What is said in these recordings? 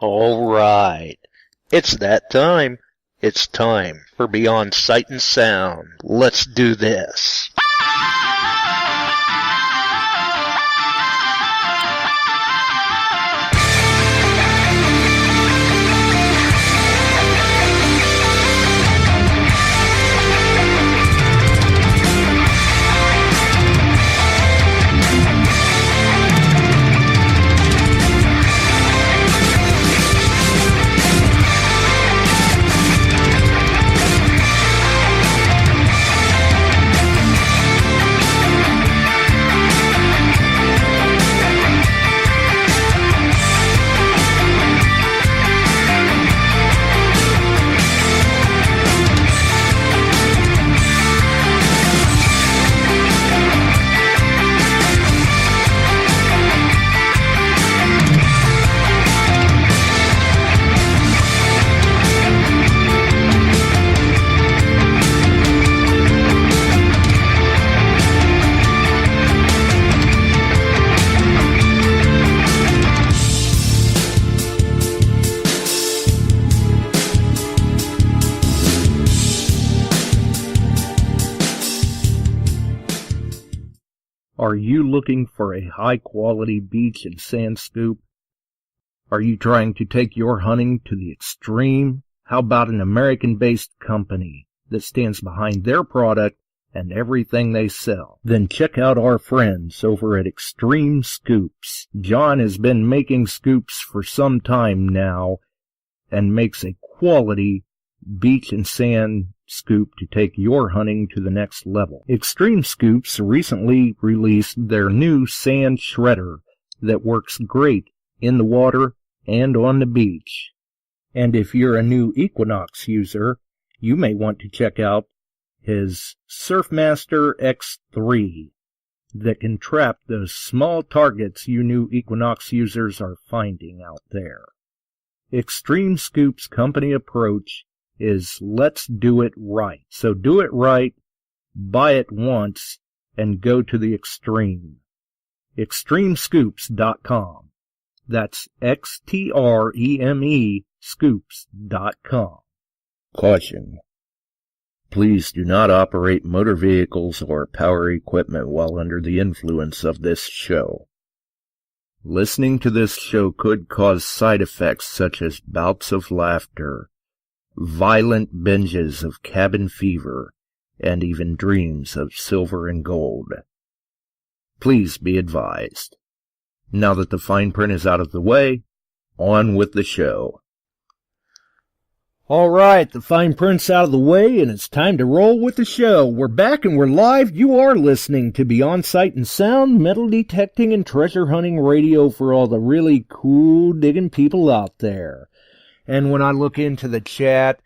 All right. It's that time. It's time for Beyond Sight and Sound. Let's do this. Are you looking for a high-quality beach and sand scoop? Are you trying to take your hunting to the extreme? How about an American-based company that stands behind their product and everything they sell? Then check out our friends over at XTREME Scoops. John has been making scoops for some time now and makes a quality beach and sand scoop to take your hunting to the next level. XTREME Scoops recently released their new sand shredder that works great in the water and on the beach. And if you're a new Equinox user, you may want to check out his Surfmaster X3 that can trap those small targets you new Equinox users are finding out there. XTREME Scoop's company approach is let's do it right. So do it right, buy it once, and go to the extreme. XTREMEScoops.com. That's XTREME Scoops.com. Caution. Please do not operate motor vehicles or power equipment while under the influence of this show. Listening to this show could cause side effects such as bouts of laughter, violent binges of cabin fever, and even dreams of silver and gold. Please be advised. Now that the fine print is out of the way, on with the show. All right, the fine print's out of the way, and it's time to roll with the show. We're back and we're live. You are listening to Beyond Sight and Sound, metal detecting and treasure hunting radio for all the really cool digging people out there. And when I look into the chat,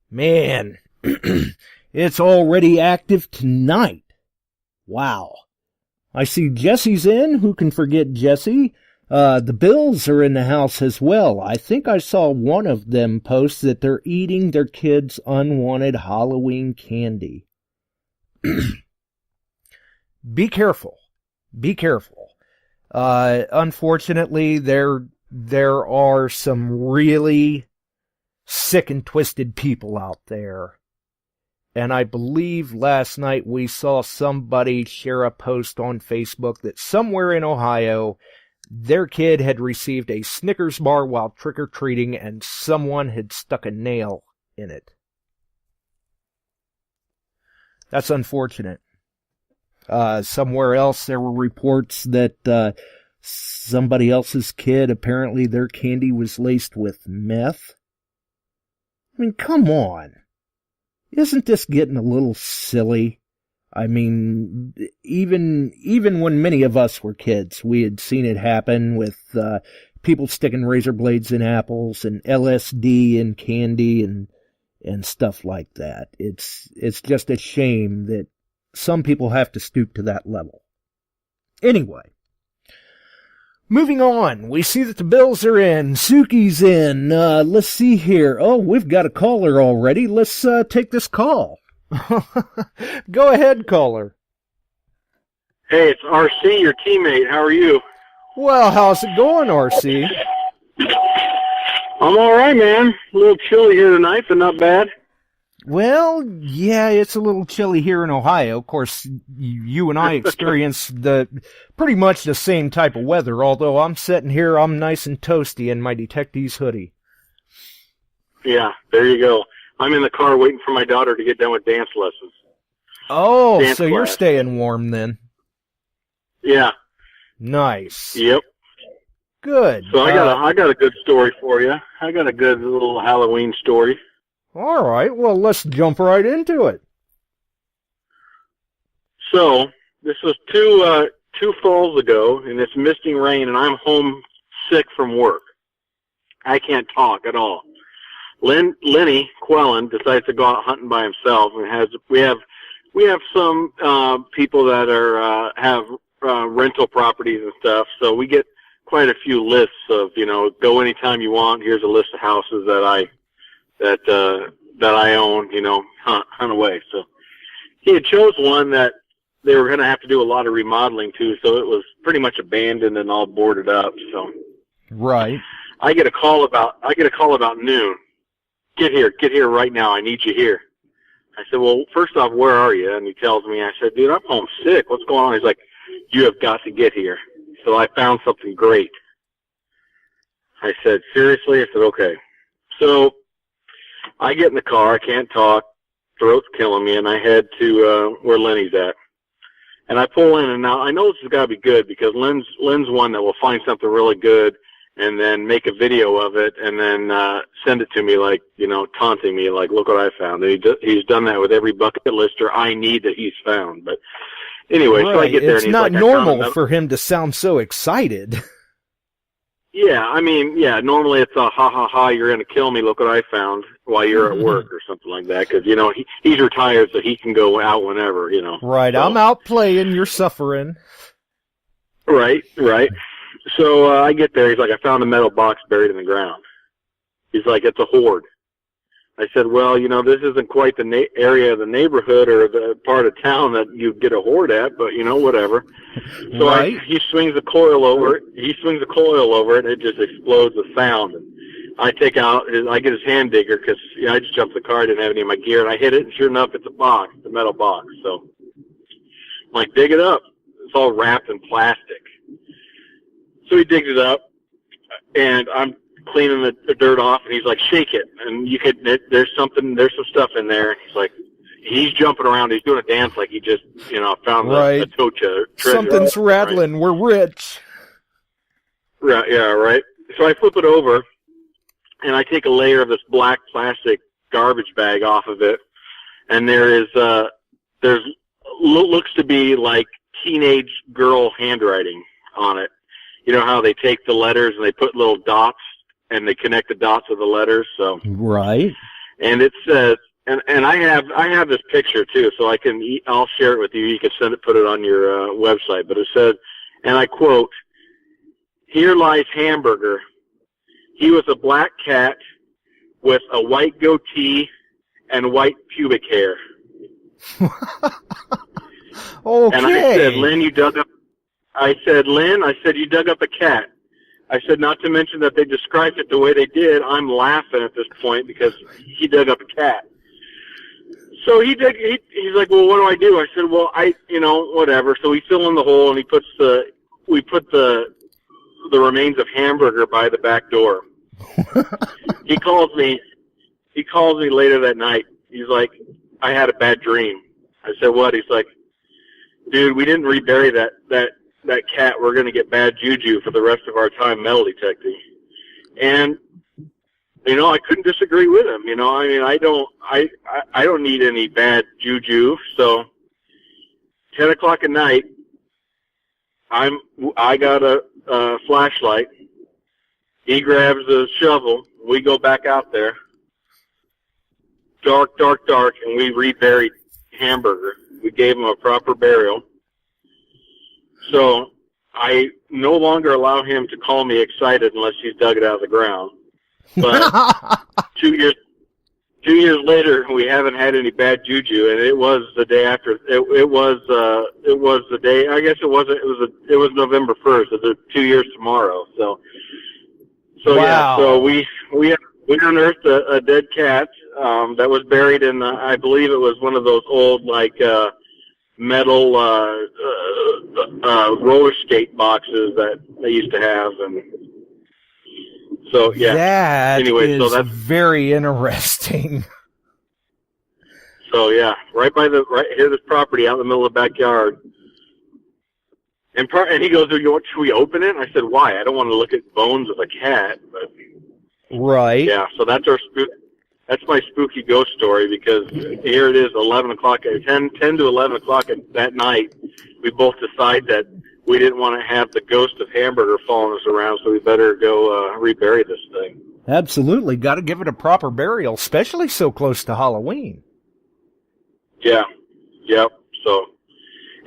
man, it's already active tonight. Wow. I see Jesse's in. Who can forget Jesse? The Bills are in the house as well. I think I saw one of them post that they're eating their kids' unwanted Halloween candy. Be careful. Be careful. Unfortunately, there are some really sick and twisted people out there. And I believe last night we saw somebody share a post on Facebook that somewhere in Ohio, their kid had received a Snickers bar while trick-or-treating and someone had stuck a nail in it. That's unfortunate. Somewhere else there were reports that somebody else's kid, apparently their candy was laced with meth. I mean, come on. Isn't this getting a little silly? I mean, even when many of us were kids, we had seen it happen with people sticking razor blades in apples and LSD in candy and stuff like that. It's just a shame that some people have to stoop to that level. Anyway. Moving on, we see that the Bills are in, Suki's in, let's see here. Oh, we've got a caller already. Let's take this call. Go ahead, caller. Hey, it's RC, your teammate. How are you? Well, how's it going, RC? I'm all right, man. A little chilly here tonight, but not bad. Well, yeah, it's a little chilly here in Ohio. Of course, you and I experience pretty much the same type of weather, although I'm sitting here, I'm nice and toasty in my Detectors hoodie. Yeah, there you go. I'm in the car waiting for my daughter to get done with dance lessons. Oh, Dance so you're class. staying warm then. Yeah. Nice. Yep. Good. So I got a good story for you. I got a good little Halloween story. All right, well, let's jump right into it. So this was two falls ago, and it's misting rain, and I'm home sick from work. I can't talk at all. Lenny Quellen decides to go out hunting by himself, and we have some people that are have rental properties and stuff. So we get quite a few lists of, go anytime you want. Here's a list of houses that I own. Hunt away. So he had chose one that they were going to have to do a lot of remodeling to, so it was pretty much abandoned and all boarded up. So right. I get a call about noon. Get here right now. I need you here. I said, well, first off, where are you? And he tells me. I said, dude, I'm home sick. What's going on? He's like, you have got to get here. So I found something great. I said, seriously? I said, okay. So I get in the car. I can't talk. Throat's killing me. And I head to where Lenny's at. And I pull in. And now I know this has got to be good because Len's one that will find something really good and then make a video of it and then send it to me like, taunting me like, look what I found. And he's done that with every bucket lister I need that he's found. But anyway, right. So I get there it's and he's not like, normal for him to sound so excited. Yeah, I mean, normally it's a ha ha ha, you're going to kill me, look what I found while you're at work or something like that. Because, he's retired so he can go out whenever, Right, so. I'm out playing, you're suffering. Right. So I get there, he's like, I found a metal box buried in the ground. He's like, it's a hoard. I said, well, this isn't quite the area of the neighborhood or the part of town that you get a hoard at, but, whatever. So right. he swings the coil over it. And it just explodes with sound. And I get his hand digger because I just jumped the car, I didn't have any of my gear, and I hit it, and sure enough, it's a box, a metal box. So I'm like, dig it up. It's all wrapped in plastic. So he digs it up, and I'm cleaning the dirt off, and he's like, shake it, and there's some stuff in there. He's like, he's jumping around, he's doing a dance like he just, found a treasure. Something's rattling, right? We're rich. Right, yeah, right. So I flip it over, and I take a layer of this black plastic garbage bag off of it, and there's looks to be like teenage girl handwriting on it. You know how they take the letters and they put little dots and they connect the dots of the letters. So right. And it says, and I have this picture too, so I'll share it with you. You can put it on your website. But it says, and I quote, "Here lies Hamburger. He was a black cat with a white goatee and white pubic hair." Okay. And I said, Lynn, you dug up a cat. I said, not to mention that they described it the way they did. I'm laughing at this point because he dug up a cat. So he's like, well, what do I do? I said, well, whatever. So we fill in the hole and we put the remains of Hamburger by the back door. He calls me later that night. He's like, I had a bad dream. I said, what? He's like, dude, we didn't rebury that cat. We're going to get bad juju for the rest of our time metal detecting. And, I couldn't disagree with him. I don't need any bad juju. So 10 o'clock at night, I got a flashlight. He grabs a shovel. We go back out there. Dark, and we reburied Hamburger. We gave him a proper burial. So I no longer allow him to call me excited unless he's dug it out of the ground. But 2 years later, we haven't had any bad juju, and it was the day after. It was the day. I guess it wasn't. It was November 1st. It's 2 years tomorrow. So wow. Yeah. So we we unearthed a dead cat that was buried in, I believe it was one of those old, like, metal roller skate boxes that they used to have. And so, yeah. That anyway, is so that's very interesting. So, yeah, right here, this property out in the middle of the backyard. And he goes, should we open it? I said, why? I don't want to look at bones of a cat. But Right. yeah, so that's that's my spooky ghost story, because here it is, 11 o'clock, 10 to 11 o'clock that night. We both decide that we didn't want to have the ghost of Hamburger following us around, so we better go rebury this thing. Absolutely. Got to give it a proper burial, especially so close to Halloween. Yeah. Yep. So,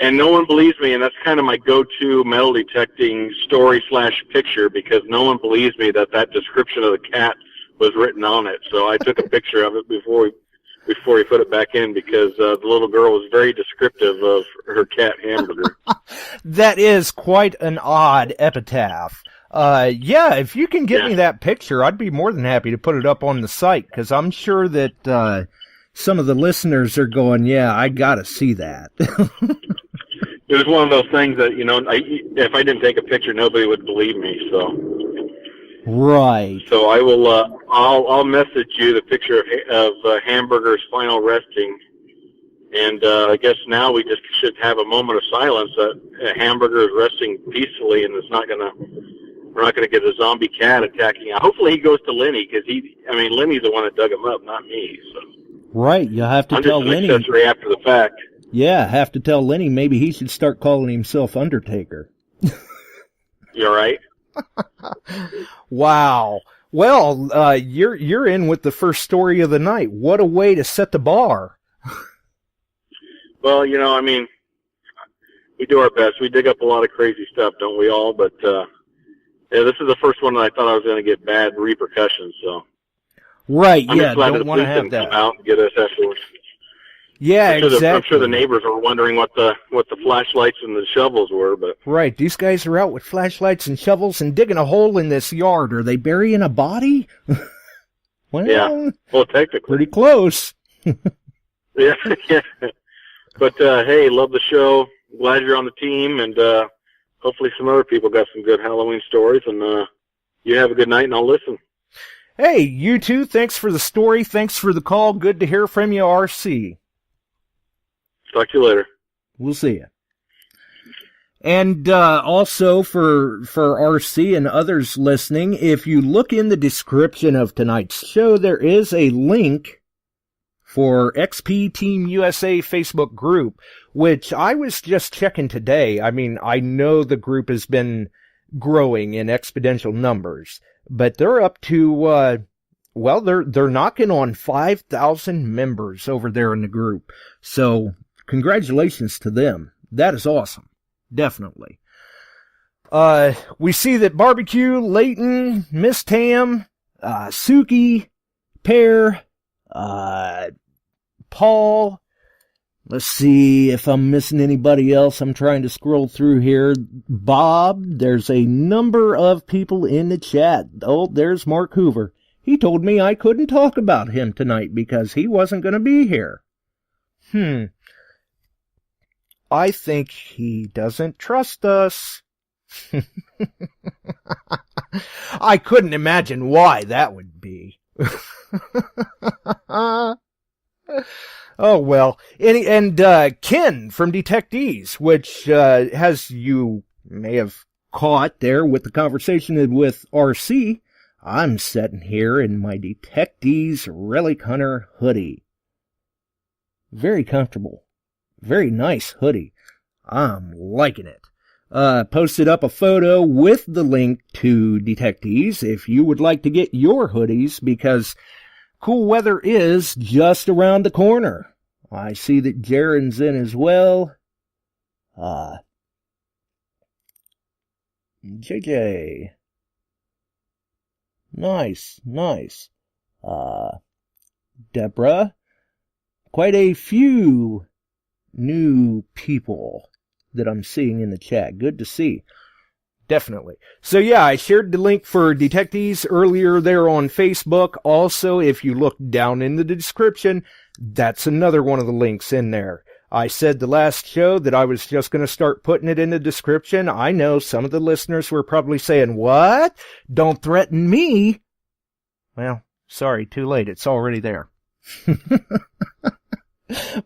and no one believes me, and that's kind of my go-to metal detecting story/picture, because no one believes me that description of the cat was written on it. So I took a picture of it before we put it back in, because the little girl was very descriptive of her cat Hamburger. That is quite an odd epitaph. Yeah, if you can get me that picture, I'd be more than happy to put it up on the site, because I'm sure that some of the listeners are going, yeah, I gotta see that. It was one of those things that, if I didn't take a picture, nobody would believe me, so. Right. So I will, I'll message you the picture of Hamburger's final resting. And I guess now we just should have a moment of silence that Hamburger is resting peacefully, and we're not going to get a zombie cat attacking him. Hopefully he goes to Lenny, because Lenny's the one that dug him up, not me. So. Right, you'll have to tell Lenny. I'm just an accessory after the fact. Yeah, have to tell Lenny maybe he should start calling himself Undertaker. You're right. Wow. Well, you're in with the first story of the night. What a way to set the bar. Well, we do our best. We dig up a lot of crazy stuff, don't we all? But this is the first one that I thought I was going to get bad repercussions. So. Right. I'm yeah. just glad Don't the want to police have didn't that. come out and get us afterwards. Yeah, exactly. I'm sure the neighbors were wondering what the flashlights and the shovels were, but right, these guys are out with flashlights and shovels and digging a hole in this yard. Are they burying a body? Well, yeah. Well, technically, pretty close. yeah. But hey, love the show. Glad you're on the team, and hopefully some other people got some good Halloween stories. And you have a good night, and I'll listen. Hey, you too. Thanks for the story. Thanks for the call. Good to hear from you, RC. Talk to you later. We'll see you. And also for RC and others listening, if you look in the description of tonight's show, there is a link for XP Team USA Facebook group, which I was just checking today. I know the group has been growing in exponential numbers, but they're up to, they're knocking on 5,000 members over there in the group. So, congratulations to them. That is awesome. Definitely. We see that Barbecue, Layton, Miss Tam, Suki, Pear, Paul. Let's see if I'm missing anybody else. I'm trying to scroll through here. Bob, there's a number of people in the chat. Oh, there's Mark Hoover. He told me I couldn't talk about him tonight because he wasn't going to be here. I think he doesn't trust us. I couldn't imagine why that would be. Oh, well. And Ken from Detecteies, which, as you may have caught there with the conversation with RC, I'm sitting here in my Detecteies Relic Hunter hoodie. Very comfortable. Very nice hoodie. I'm liking it. Posted up a photo with the link to Detecteies if you would like to get your hoodies, because cool weather is just around the corner. I see that Jaren's in as well. JJ. Nice. Deborah. Quite a few new people that I'm seeing in the chat. Good to see. Definitely. So yeah, I shared the link for Detectees earlier there on Facebook. Also, if you look down in the description, that's another one of the links in there. I said the last show that I was just going to start putting it in the description. I know some of the listeners were probably saying, what? Don't threaten me. Well, sorry, too late. It's already there.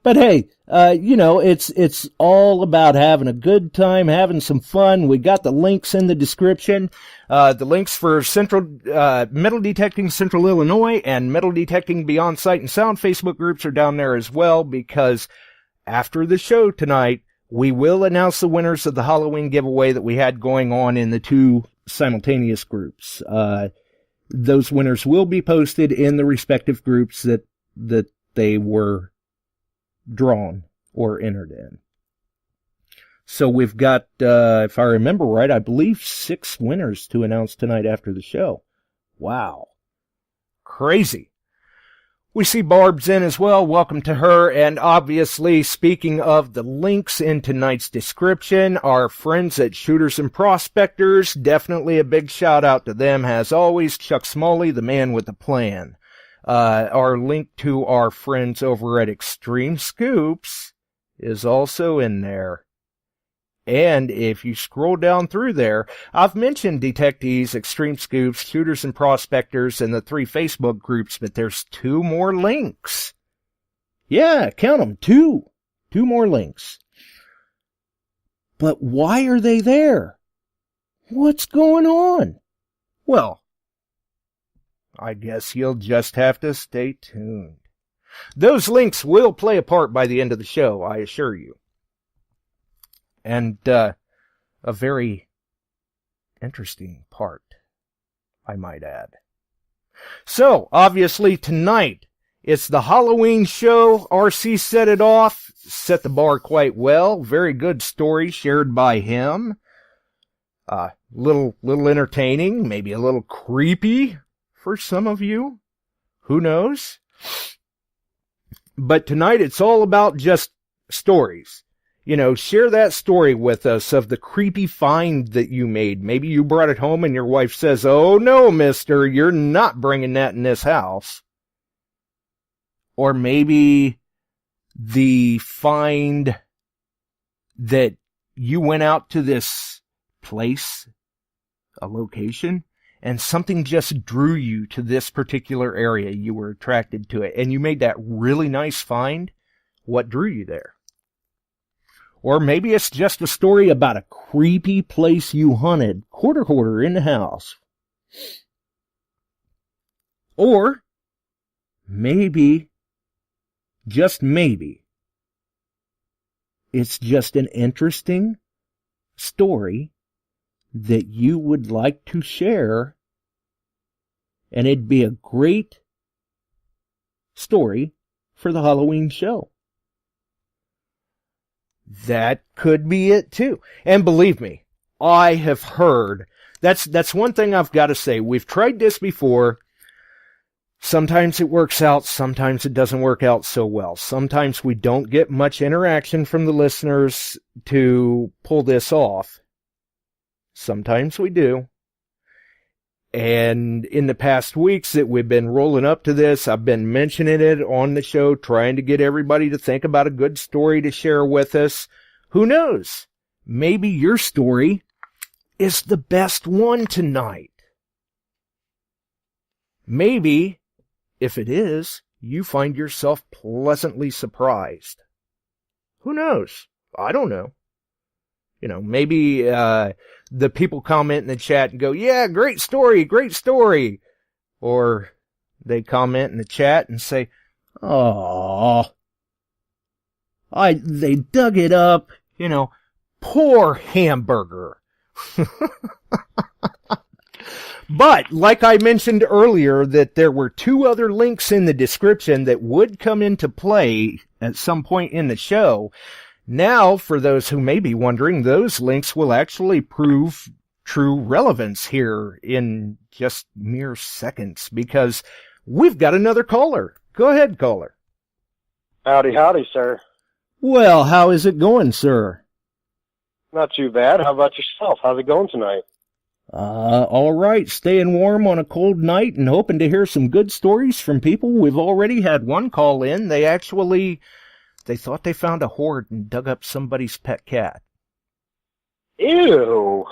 But hey, it's all about having a good time, having some fun. We got the links in the description. The links for Metal Detecting Central Illinois and Metal Detecting Beyond Sight and Sound Facebook groups are down there as well, because after the show tonight, we will announce the winners of the Halloween giveaway that we had going on in the two simultaneous groups. Those winners will be posted in the respective groups that they were drawn or entered in. So we've got, if I remember right, I believe 6 winners to announce tonight after the show. Wow. Crazy. We see Barb's in as well. Welcome to her. And obviously, speaking of the links in tonight's description, our friends at Shooters and Prospectors, definitely a big shout out to them. As always, Chuck Smalley, the man with the plan. Our link to our friends over at Extreme Scoops is also in there. And if you scroll down through there, I've mentioned Detectees, Extreme Scoops, Shooters and Prospectors, and the 3 Facebook groups, but there's 2 more links. Yeah, count them, 2. 2 more links. But why are they there? What's going on? Well, I guess you'll just have to stay tuned. Those links will play a part by the end of the show, I assure you. And a very interesting part, I might add. So, obviously tonight, it's the Halloween show. RC set it off, set the bar quite well. Very good story shared by him. Little entertaining, maybe a little creepy for some of you. Who knows? But tonight it's all about just stories. Share that story with us of the creepy find that you made. Maybe you brought it home and your wife says, "Oh no, mister, you're not bringing that in this house." Or maybe the find that you went out to this place, a location, and something just drew you to this particular area. You were attracted to it, and you made that really nice find. What drew you there? Or maybe it's just a story about a creepy place you hunted, quarter in the house. Or maybe, just maybe, it's just an interesting story that you would like to share, and it'd be a great story for the Halloween show. That could be it too. And believe me, I have heard, that's one thing I've got to say. We've tried this before. Sometimes it works out, sometimes it doesn't work out so well. Sometimes we don't get much interaction from the listeners to pull this off. Sometimes we do. And in the past weeks that we've been rolling up to this, I've been mentioning it on the show, trying to get everybody to think about a good story to share with us. Who knows? Maybe your story is the best one tonight. Maybe, if it is, you find yourself pleasantly surprised. Who knows? I don't know. Maybe the people comment in the chat and go, "Yeah, great story, great story." Or they comment in the chat and say, "Oh, they dug it up, poor hamburger." But, like I mentioned earlier, that there were 2 other links in the description that would come into play at some point in the show. Now, for those who may be wondering, those links will actually prove true relevance here in just mere seconds, because we've got another caller. Go ahead, caller. Howdy, sir. Well, how is it going, sir? Not too bad. How about yourself? How's it going tonight? All right, staying warm on a cold night and hoping to hear some good stories from people. We've already had one call in. They thought they found a hoard and dug up somebody's pet cat. Ew.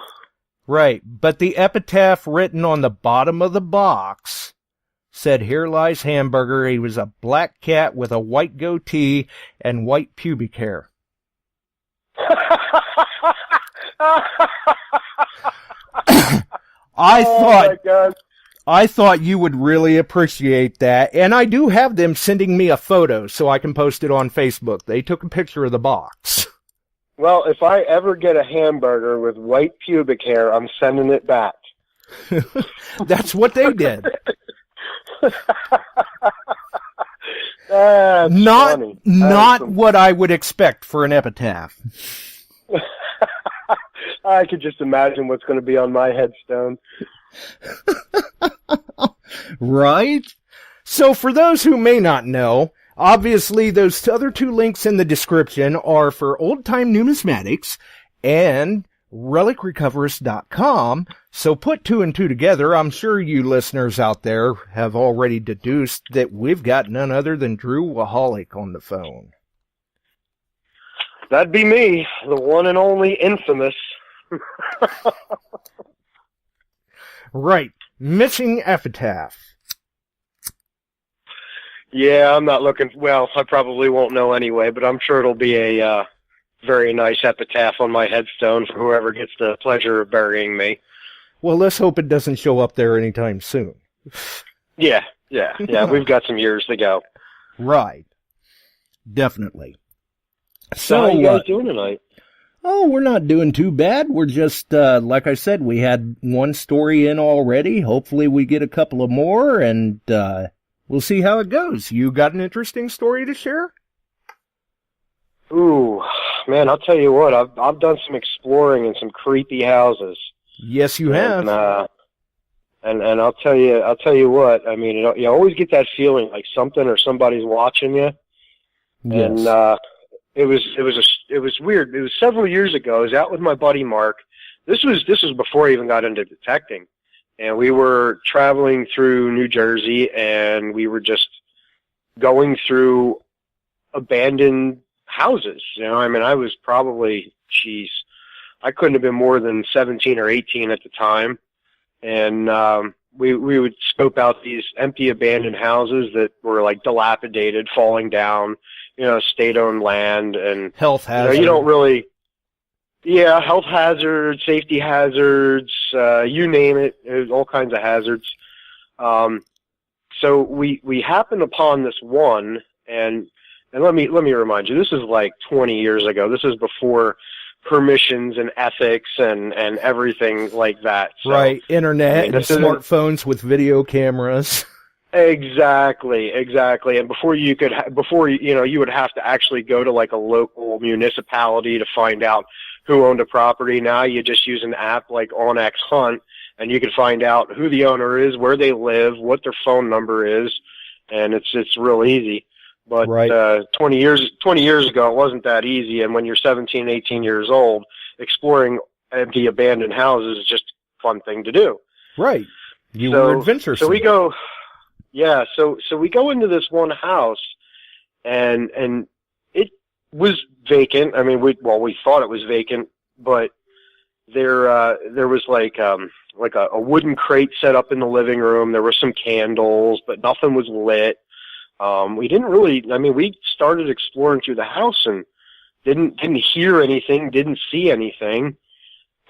Right, but the epitaph written on the bottom of the box said, "Here lies Hamburger. He was a black cat with a white goatee and white pubic hair." I thought you would really appreciate that, and I do have them sending me a photo so I can post it on Facebook. They took a picture of the box. Well, if I ever get a hamburger with white pubic hair, I'm sending it back. That's what they did. Not what I would expect for an epitaph. I could just imagine what's going to be on my headstone. Right? So for those who may not know, obviously those other two links in the description are for Oldetyme Numismatics and RELICRecoverist.com. So put two and two together. I'm sure you listeners out there have already deduced that we've got none other than Drew Waholic on the phone. That'd be me, the one and only infamous. Right. Missing epitaph. Yeah, I'm not looking... Well, I probably won't know anyway, but I'm sure it'll be a very nice epitaph on my headstone for whoever gets the pleasure of burying me. Well, let's hope it doesn't show up there anytime soon. Yeah, we've got some years to go. Right. Definitely. So how are you guys doing tonight? Oh, we're not doing too bad. We're just, like I said, we had one story in already. Hopefully we get a couple of more, and we'll see how it goes. You got an interesting story to share? Ooh, man, I'll tell you what. I've done some exploring in some creepy houses. Yes, you have. And I'll tell you what. I mean, you always get that feeling like something or somebody's watching you. Yes. And it was weird. It was several years ago. I was out with my buddy Mark. This was before I even got into detecting, and we were traveling through New Jersey, and we were just going through abandoned houses. You know, I mean, I was probably, I couldn't have been more than 17 or 18 at the time, and we would scope out these empty abandoned houses that were like dilapidated, falling down. You know, state-owned land and health hazards. You don't really, health hazards, safety hazards, you name it. There's all kinds of hazards. So we happened upon this one, and let me remind you, this is like 20 years ago. This is before permissions and ethics and everything like that. So, right, internet and smartphones with video cameras. Exactly. And before you would have to actually go to like a local municipality to find out who owned a property. Now you just use an app like OnX Hunt, and you can find out who the owner is, where they live, what their phone number is, and it's real easy. But right. 20 years ago, it wasn't that easy. And when you're 17, 18 years old, exploring empty abandoned houses is just a fun thing to do. Right. You were adventuresome. So we go. Yeah, so we go into this one house, and it was vacant. I mean, we thought it was vacant, but there was like a wooden crate set up in the living room. There were some candles, but nothing was lit. We started exploring through the house and didn't hear anything, didn't see anything.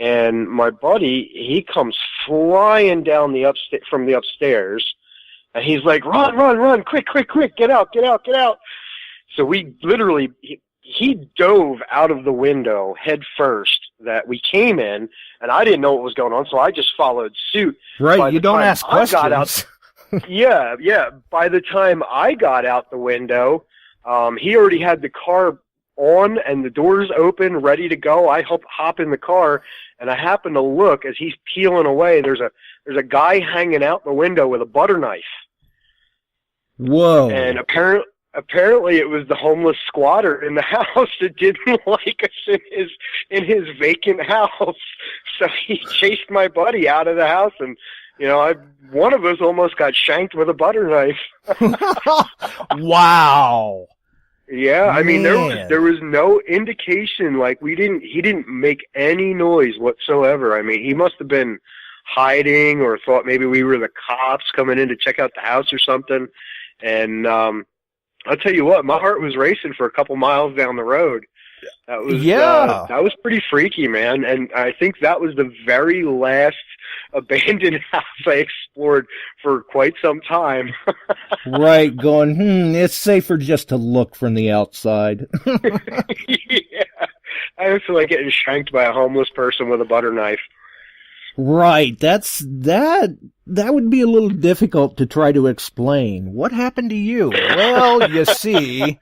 And my buddy, he comes flying down from the upstairs. And he's like, run, quick, get out. So we literally, he dove out of the window head first that we came in, and I didn't know what was going on, so I just followed suit. Right, you don't ask questions. Yeah. By the time I got out the window, he already had the car on and the doors open, ready to go. I hop in the car, and I happen to look as he's peeling away. There's a guy hanging out the window with a butter knife. Whoa! And apparently it was the homeless squatter in the house that didn't like us in his vacant house. So he chased my buddy out of the house, and one of us almost got shanked with a butter knife. Wow. Yeah, I mean Man. there was no indication, like he didn't make any noise whatsoever. I mean, he must have been hiding or thought maybe we were the cops coming in to check out the house or something. And I'll tell you what, my heart was racing for a couple miles down the road. That was pretty freaky, man. And I think that was the very last abandoned house I explored for quite some time. Right, going, it's safer just to look from the outside. Yeah. I don't feel like getting shanked by a homeless person with a butter knife. Right, that would be a little difficult to try to explain. What happened to you? Well, you see,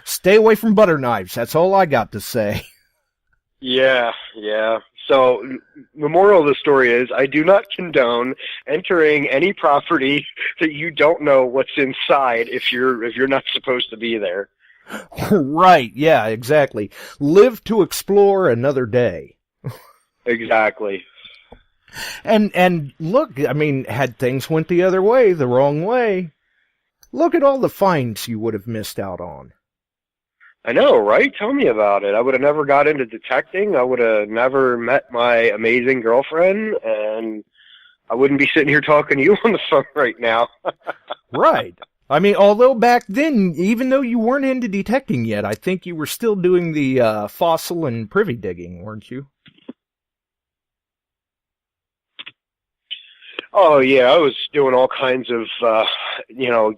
stay away from butter knives. That's all I got to say. Yeah. So the moral of the story is I do not condone entering any property that you don't know what's inside if you're not supposed to be there. Right, yeah, exactly. Live to explore another day. Exactly. And look, I mean, had things went the other way, the wrong way, look at all the finds you would have missed out on. I know, right? Tell me about it. I would have never got into detecting. I would have never met my amazing girlfriend, and I wouldn't be sitting here talking to you on the phone right now. Right. I mean, although back then, even though you weren't into detecting yet, I think you were still doing the fossil and privy digging, weren't you? Oh, yeah, I was doing all kinds of,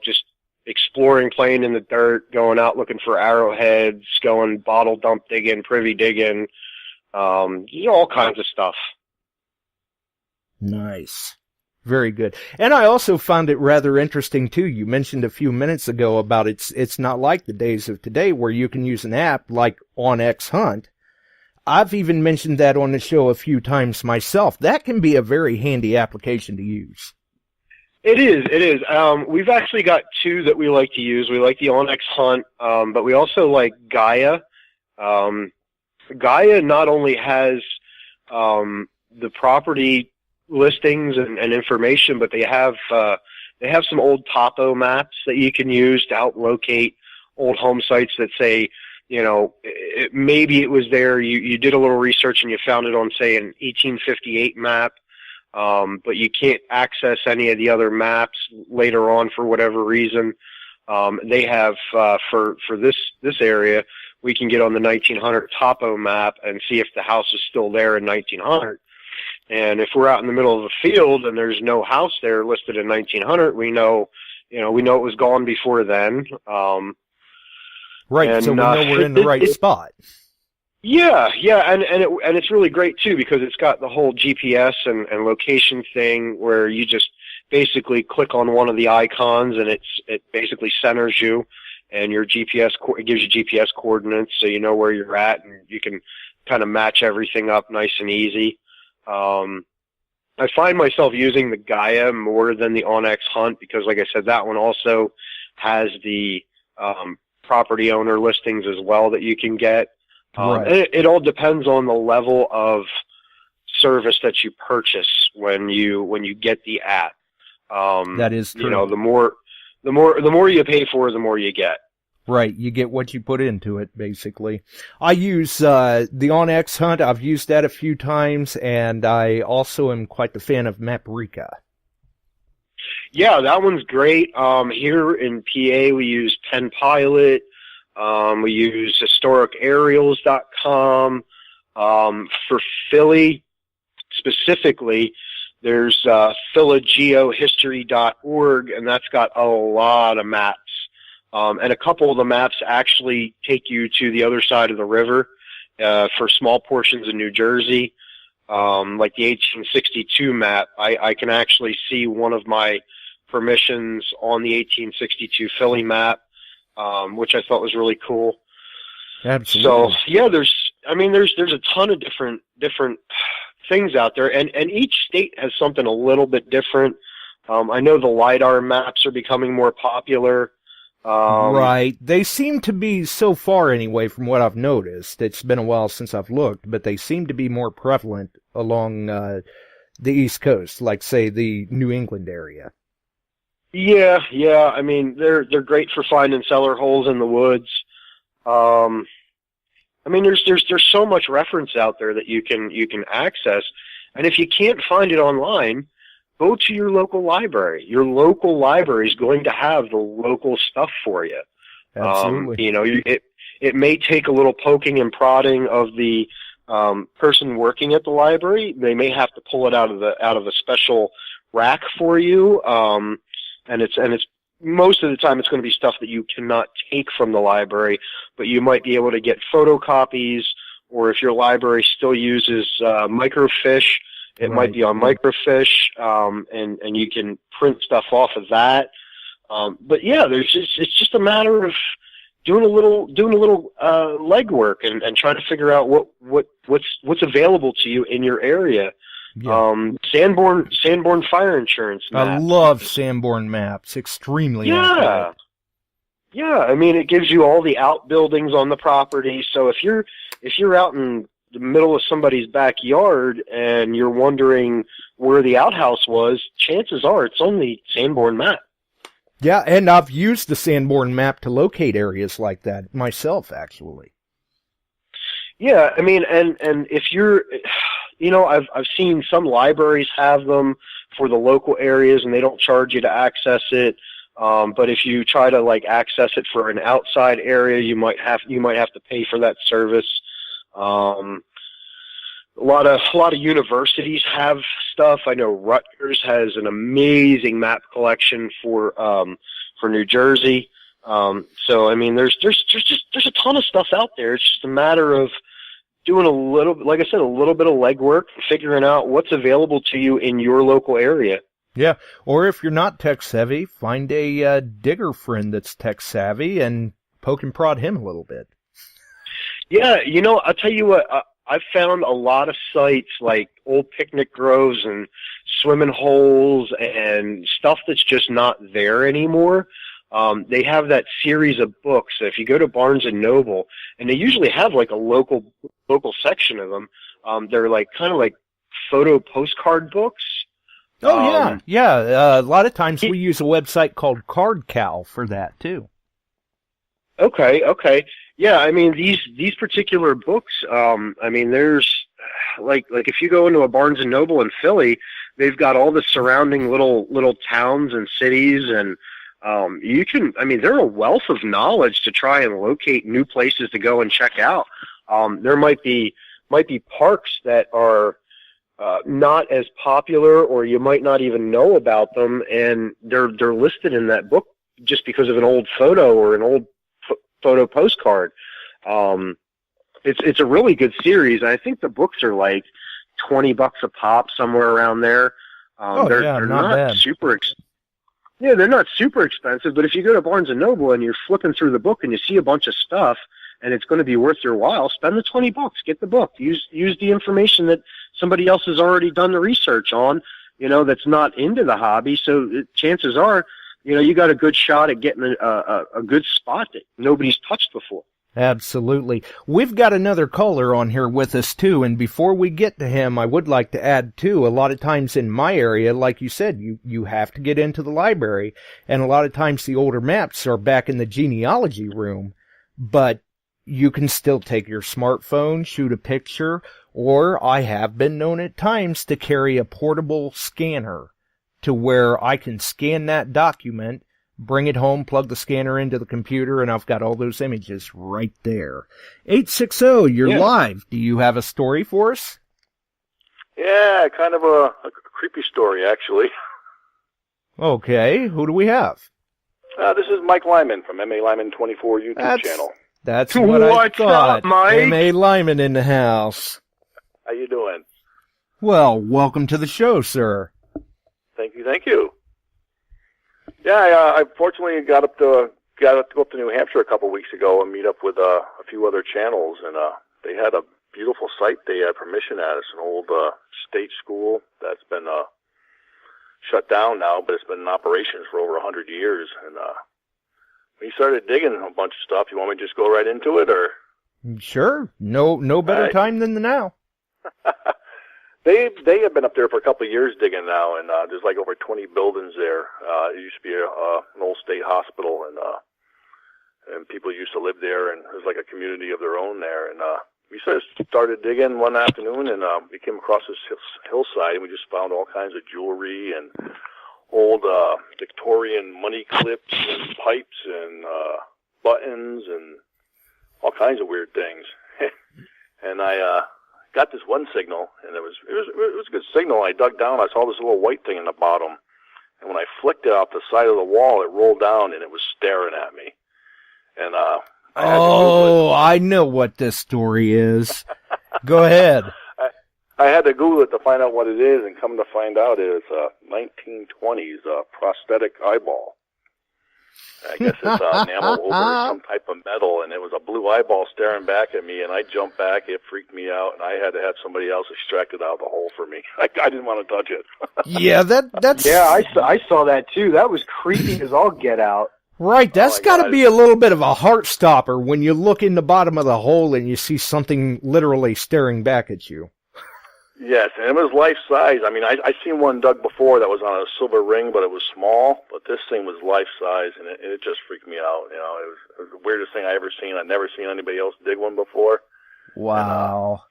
just exploring, playing in the dirt, going out looking for arrowheads, going bottle dump digging, privy digging, all kinds of stuff. Nice. Very good. And I also found it rather interesting, too. You mentioned a few minutes ago about it's not like the days of today where you can use an app like OnX Hunt. I've even mentioned that on the show a few times myself. That can be a very handy application to use. It is. We've actually got two that we like to use. We like the OnX Hunt, but we also like Gaia. Gaia not only has the property listings and information, but they have some old topo maps that you can use to help locate old home sites that say, maybe it was there. You did a little research and you found it on, say, an 1858 map. But you can't access any of the other maps later on for whatever reason. They have, for this area, we can get on the 1900 topo map and see if the house is still there in 1900. And if we're out in the middle of a field and there's no house there listed in 1900, we know it was gone before then. Right, so we know we're in the right spot. Yeah, and it's really great too because it's got the whole GPS and location thing where you just basically click on one of the icons and it basically centers you, and your GPS it gives you GPS coordinates so you know where you're at and you can kind of match everything up nice and easy. I find myself using the Gaia more than the OnX Hunt because, like I said, that one also has the property owner listings as well that you can get. Right. It all depends on the level of service that you purchase when you get the app. That is true. The more you pay for, the more you get. Right, you get what you put into it, basically. I use the OnX Hunt. I've used that a few times, and I also am quite the fan of Maprika. Yeah, that one's great. Here in PA, we use PennPilot. We use historicaerials.com. For Philly, specifically, there's philageohistory.org, and that's got a lot of maps. And a couple of the maps actually take you to the other side of the river for small portions of New Jersey. Like the 1862 map, I can actually see one of my permissions on the 1862 Philly map, which I thought was really cool. Absolutely. So yeah, there's a ton of different things out there, and each state has something a little bit different. I know the LiDAR maps are becoming more popular. Right. They seem to be, so far anyway, from what I've noticed, it's been a while since I've looked, but they seem to be more prevalent along the East Coast, like, say, the New England area. Yeah. I mean, they're great for finding cellar holes in the woods. I mean, there's so much reference out there that you can access, and if you can't find it online, go to your local library. Your local library is going to have the local stuff for you. Absolutely. You know, it may take a little poking and prodding of the person working at the library. They may have to pull it out of a special rack for you, and it's most of the time it's going to be stuff that you cannot take from the library, but you might be able to get photocopies, or if your library still uses microfiche, it might be on microfiche, and you can print stuff off of that. But yeah, it's just a matter of doing a little legwork and trying to figure out what's available to you in your area. Yeah. Sanborn fire insurance maps. I love Sanborn maps. Extremely accurate. Yeah, I mean, it gives you all the outbuildings on the property. So if you're out in the middle of somebody's backyard and you're wondering where the outhouse was, chances are it's on the Sanborn map. Yeah, and I've used the Sanborn map to locate areas like that myself, actually. Yeah, I mean, and if you're, you know, I've seen some libraries have them for the local areas, and they don't charge you to access it. But if you try to like access it for an outside area, you might have to pay for that service. A lot of universities have stuff. I know Rutgers has an amazing map collection for New Jersey. So I mean, there's a ton of stuff out there. It's just a matter of doing a little bit of legwork, figuring out what's available to you in your local area. Yeah, or if you're not tech savvy, find a digger friend that's tech savvy and poke and prod him a little bit. Yeah, you know, I'll tell you what, I've found a lot of sites like old picnic groves and swimming holes and stuff that's just not there anymore. They have that series of books. If you go to Barnes and Noble, and they usually have like a local section of them, they're like kind of like photo postcard books. Oh yeah. A lot of times we use a website called CardCal for that too. Okay. Yeah, I mean these particular books. I mean, there's like if you go into a Barnes and Noble in Philly, they've got all the surrounding little towns and cities, and you can. I mean, they're a wealth of knowledge to try and locate new places to go and check out. There might be parks that are not as popular, or you might not even know about them, and they're listed in that book just because of an old photo or an old photo postcard. It's a really good series. I think the books are like $20 a pop, somewhere around there. They're not super they're not super expensive, but if you go to Barnes and Noble and you're flipping through the book and you see a bunch of stuff and it's going to be worth your while, spend the $20, get the book, use the information that somebody else has already done the research on, you know, that's not into the hobby. So chances are, you know, you got a good shot at getting a good spot that nobody's touched before. Absolutely. We've got another caller on here with us too, and before we get to him, I would like to add too, a lot of times in my area, like you said, you have to get into the library, and a lot of times the older maps are back in the genealogy room, but you can still take your smartphone, shoot a picture, or I have been known at times to carry a portable scanner to where I can scan that document, bring it home, plug the scanner into the computer, and I've got all those images right there. 860, you're live. Do you have a story for us? Yeah, kind of a creepy story, actually. Okay, who do we have? This is Mike Lyman from MA Lyman 24 YouTube channel. That's what I thought. Up, Mike? MA Lyman in the house. How you doing? Well, welcome to the show, sir. Thank you. Yeah, I fortunately got to go up to New Hampshire a couple weeks ago and meet up with a few other channels, and they had a beautiful site they had permission at. It's an old state school that's been shut down now, but it's been in operation for over 100 years, and we started digging a bunch of stuff. You want me to just go right into it, or? Sure. No better time than the now. They have been up there for a couple of years digging now, and there's like over 20 buildings there. It used to be an old state hospital, and people used to live there, and there's like a community of their own there. And we sort of started digging one afternoon, and we came across this hillside, and we just found all kinds of jewelry and old Victorian money clips and pipes and buttons and all kinds of weird things. And I got this one signal, and it was a good signal. I dug down, I saw this little white thing in the bottom, and when I flicked it off the side of the wall, it rolled down, and it was staring at me. And I know what this story is. Go ahead. I had to Google it to find out what it is, and come to find out it's a 1920s prosthetic eyeball. I guess it's enamel over some type of metal, and it was a blue eyeball staring back at me, and I jumped back. It freaked me out, and I had to have somebody else extract it out of the hole for me. I didn't want to touch it. Yeah, that's... Yeah, I saw that too. That was creepy as all get out. Right, that's got to be a little bit of a heart stopper when you look in the bottom of the hole and you see something literally staring back at you. Yes, and it was life-size. I mean, I seen one dug before that was on a silver ring, but it was small. But this thing was life-size, and it just freaked me out. You know, it was the weirdest thing I ever seen. I'd never seen anybody else dig one before. Wow.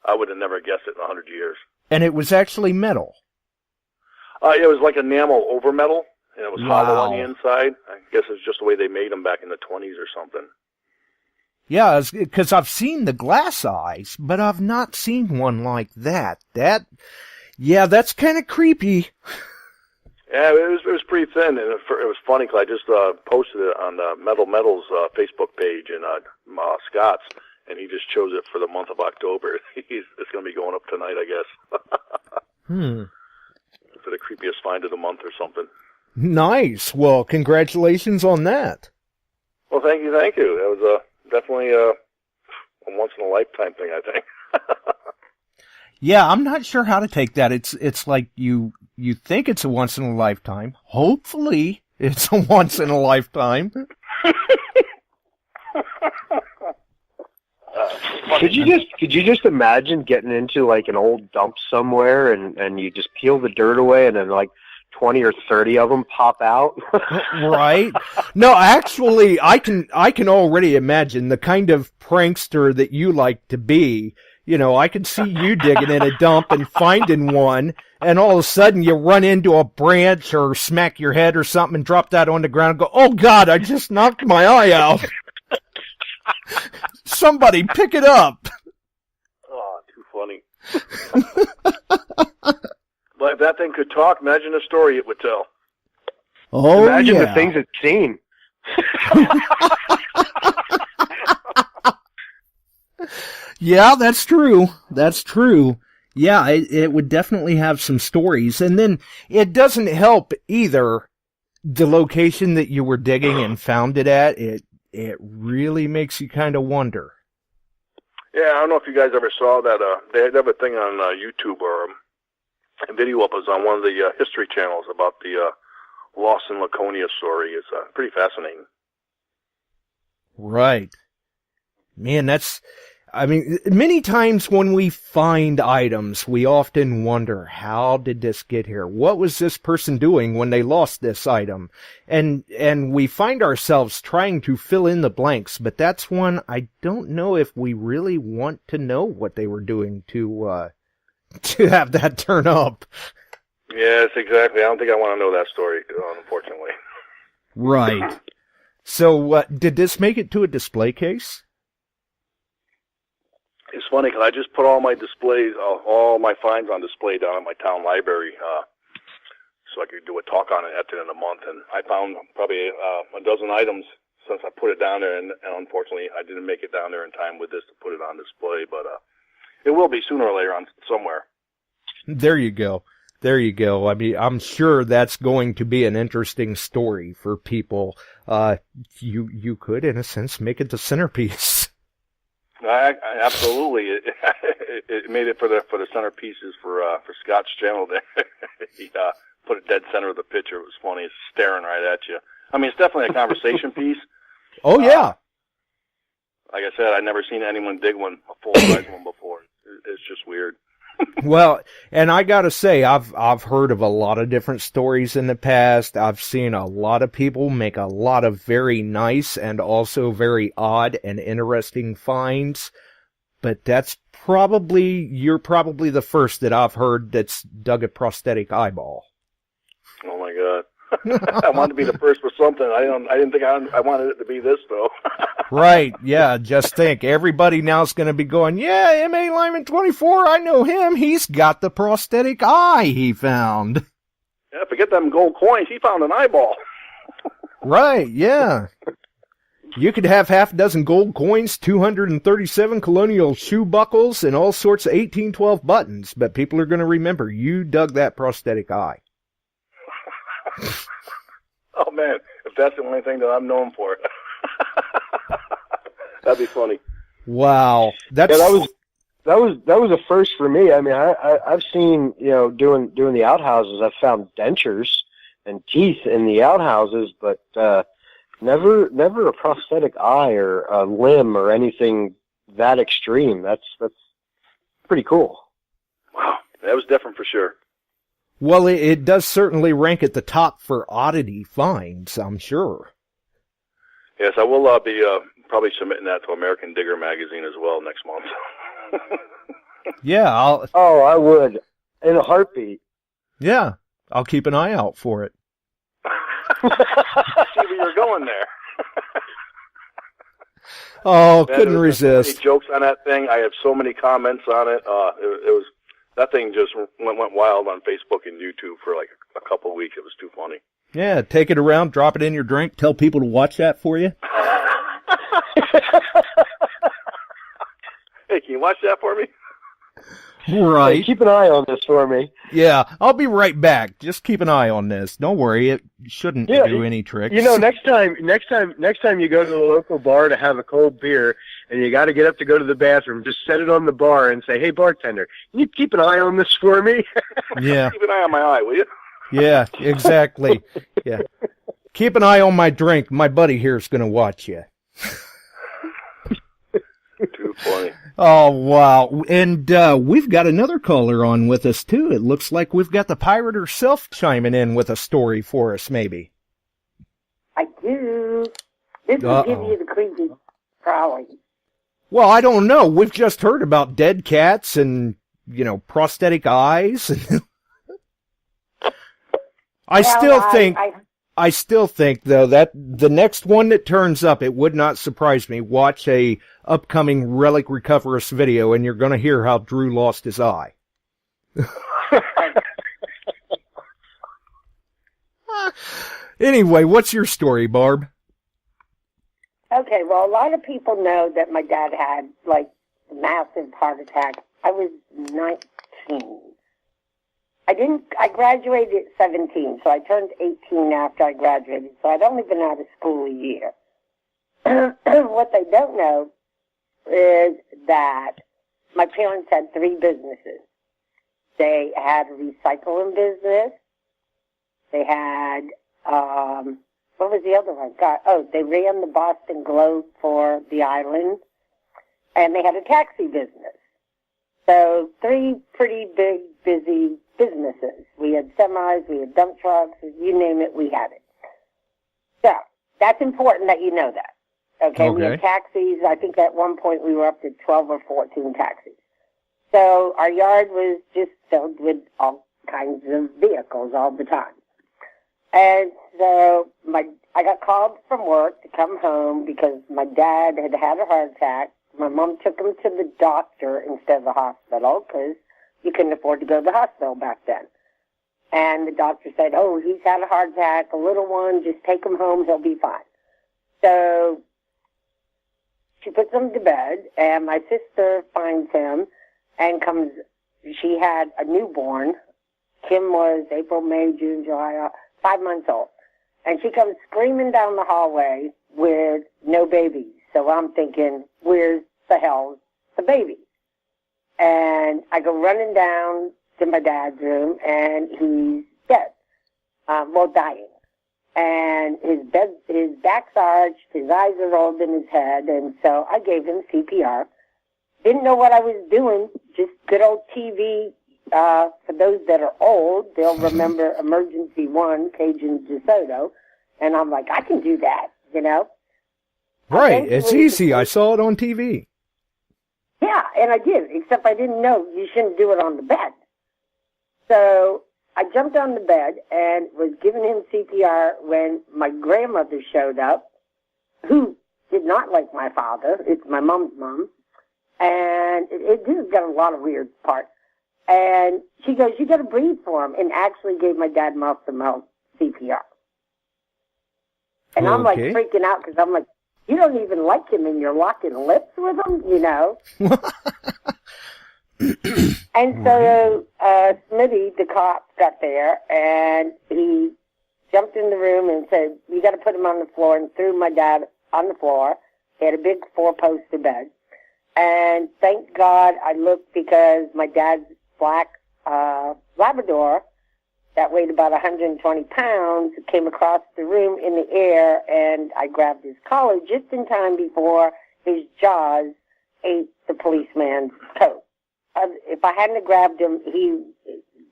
And, I would have never guessed it in 100 years. And it was actually metal. It was like enamel over metal, and it was hollow on the inside. I guess it's just the way they made them back in the 20s or something. Yeah, because I've seen the glass eyes, but I've not seen one like that. That's kind of creepy. Yeah, it was pretty thin, and it was funny because I just posted it on the Metal Metals Facebook page in Scott's, and he just chose it for the month of October. It's going to be going up tonight, I guess. For the creepiest find of the month or something. Nice. Well, congratulations on that. Well, thank you. That was definitely a once-in-a-lifetime thing, I think. Yeah, I'm not sure how to take that. It's like you think it's a once-in-a-lifetime. Hopefully, it's a once-in-a-lifetime. Could you just imagine getting into like an old dump somewhere and you just peel the dirt away and then like 20 or 30 of them pop out? Right. No, actually, I can already imagine the kind of prankster that you like to be. You know, I could see you digging in a dump and finding one, and all of a sudden you run into a branch or smack your head or something and drop that on the ground and go, "Oh God, I just knocked my eye out." Somebody pick it up. Oh, too funny. But if that thing could talk, imagine the story it would tell. Oh, imagine yeah. the things it's seen. Yeah, that's true. That's true. Yeah, it would definitely have some stories. And then it doesn't help either, the location that you were digging and found it at. It really makes you kind of wonder. Yeah, I don't know if you guys ever saw that. They have a thing on YouTube or a video up was on one of the history channels about the Lost in Laconia story. It's pretty fascinating. Right. Man, many times when we find items, we often wonder, how did this get here? What was this person doing when they lost this item? And we find ourselves trying to fill in the blanks, but that's one I don't know if we really want to know what they were doing to have that turn up. Yes, exactly. I don't think I want to know that story, unfortunately. Right. So, did this make it to a display case? It's funny because I just put all my displays, all my finds on display down at my town library, so I could do a talk on it at the end of the month. And I found probably a dozen items since I put it down there, and unfortunately I didn't make it down there in time with this to put it on display, but it will be sooner or later on somewhere. There you go. There you go. I mean, I'm sure that's going to be an interesting story for people. You could, in a sense, make it the centerpiece. Absolutely. It made it for the centerpieces for Scott's channel there. He put it dead center of the picture. It was funny. It's staring right at you. I mean, it's definitely a conversation piece. Oh, yeah. Like I said, I'd never seen anyone dig one, a full-size one before. It's just weird. Well, and I gotta say, I've heard of a lot of different stories in the past. I've seen a lot of people make a lot of very nice and also very odd and interesting finds. But you're probably the first that I've heard that's dug a prosthetic eyeball. Oh my God. I wanted to be the first for something. I didn't think I wanted it to be this, though. Right, yeah, just think. Everybody now's going to be going, yeah, M.A. Lyman 24, I know him. He's got the prosthetic eye he found. Yeah, forget them gold coins. He found an eyeball. Right, yeah. You could have half a dozen gold coins, 237 colonial shoe buckles, and all sorts of 1812 buttons, but people are going to remember you dug that prosthetic eye. Oh man, if that's the only thing that I'm known for, that'd be funny. Wow, that was a first for me. I mean, I've seen, doing the outhouses. I've found dentures and teeth in the outhouses, but never a prosthetic eye or a limb or anything that extreme. That's pretty cool. Wow, that was different for sure. Well, it does certainly rank at the top for oddity finds, I'm sure. Yes, I will be probably submitting that to American Digger magazine as well next month. Yeah, I would. In a heartbeat. Yeah, I'll keep an eye out for it. See where you're going there. Oh, man, couldn't resist. So many jokes on that thing. I have so many comments on it. It was that thing just went wild on Facebook and YouTube for like a couple of weeks. It was too funny. Yeah, take it around, drop it in your drink, tell people to watch that for you. Hey, can you watch that for me? Right. Hey, keep an eye on this for me. Yeah, I'll be right back. Just keep an eye on this. Don't worry, it shouldn't do any tricks. Next time you go to the local bar to have a cold beer and you got to get up to go to the bathroom, just set it on the bar and say, "Hey, bartender, can you keep an eye on this for me?" Yeah. Keep an eye on my eye, will you? Yeah, exactly. Yeah. Keep an eye on my drink. My buddy here is going to watch you. Too funny. Oh, wow. And we've got another caller on with us, too. It looks like we've got the pirate herself chiming in with a story for us, maybe. I do. This will give you the creepy crawling. Well, I don't know. We've just heard about dead cats and, prosthetic eyes. I still think, though, that the next one that turns up, it would not surprise me. Watch a upcoming Relic Recoverist video, and you're going to hear how Drew lost his eye. Anyway, what's your story, Barb? Okay, well, a lot of people know that my dad had, a massive heart attack. I was 19. I graduated at 17, so I turned 18 after I graduated, so I'd only been out of school a year. What they don't know is that my parents had 3 businesses. They had a recycling business. They had, what was the other one? They ran the Boston Globe for the island, and they had a taxi business. So 3 pretty big, busy businesses. We had semis, we had dump trucks, you name it, we had it. So, that's important that you know that. Okay, we had taxis. I think at one point we were up to 12 or 14 taxis. So, our yard was just filled with all kinds of vehicles all the time. And so, I got called from work to come home because my dad had had a heart attack. My mom took him to the doctor instead of the hospital because you couldn't afford to go to the hospital back then. And the doctor said, "Oh, he's had a heart attack, a little one, just take him home, he'll be fine." So she puts him to bed, and my sister finds him and comes. She had a newborn. Kim was April, May, June, July, 5 months old. And she comes screaming down the hallway with no baby. So I'm thinking, where's the hell's the baby? And I go running down to my dad's room, and he's dead. dying. And his back's arched, his eyes are rolled in his head, and so I gave him CPR. Didn't know what I was doing, just good old TV. For those that are old, they'll remember Emergency One, Cajun DeSoto, and I'm like, I can do that, you know? Right, it's easy. I saw it on TV. Yeah, and I did, except I didn't know you shouldn't do it on the bed. So I jumped on the bed and was giving him CPR when my grandmother showed up, who did not like my father. It's my mom's mom. And this has got a lot of weird parts. And she goes, you got to breathe for him, and actually gave my dad mouth-to-mouth CPR. And I'm like freaking out because I'm like, you don't even like him and you're locking lips with him, you know? And so Smitty, the cop, got there, and he jumped in the room and said, you got to put him on the floor, and threw my dad on the floor. He had a big 4-poster bed. And thank God I looked, because my dad's black Labrador that weighed about 120 pounds came across the room in the air, and I grabbed his collar just in time before his jaws ate the policeman's coat. If I hadn't grabbed him,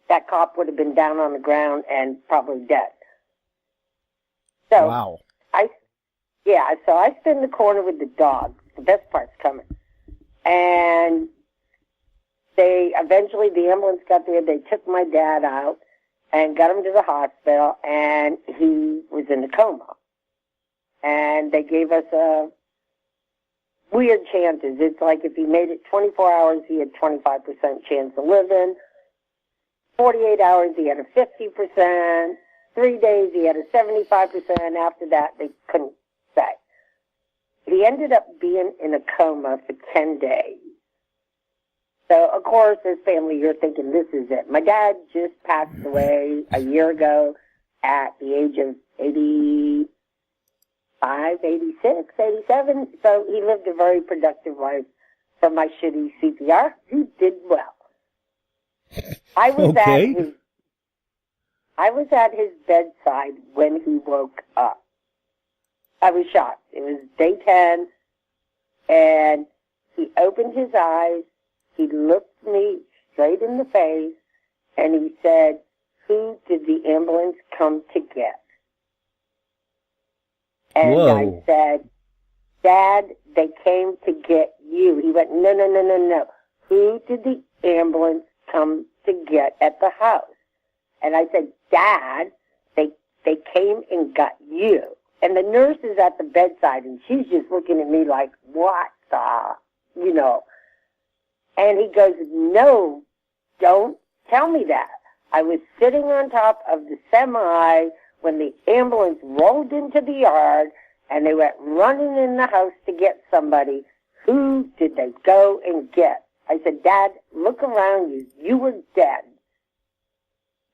that cop would have been down on the ground and probably dead. So wow. So I stood in the corner with the dog. The best part's coming. And eventually the ambulance got there. They took my dad out and got him to the hospital, and he was in a coma. And they gave us weird chances. It's like if he made it 24 hours, he had 25% chance of living. 48 hours, he had a 50%. 3 days, he had a 75%. After that, they couldn't say. He ended up being in a coma for 10 days. So, of course, as family, you're thinking, this is it. My dad just passed away a year ago at the age of 85, 86, 87. So he lived a very productive life for my shitty CPR. He did well. I was at his bedside when he woke up. I was shocked. It was day 10, and he opened his eyes. He looked me straight in the face, and he said, who did the ambulance come to get? And whoa. I said, Dad, they came to get you. He went, no. Who did the ambulance come to get at the house? And I said, Dad, they came and got you. And the nurse is at the bedside, and she's just looking at me like, what the, you know. And he goes, no, don't tell me that. I was sitting on top of the semi when the ambulance rolled into the yard, and they went running in the house to get somebody. Who did they go and get? I said, Dad, look around you. You were dead.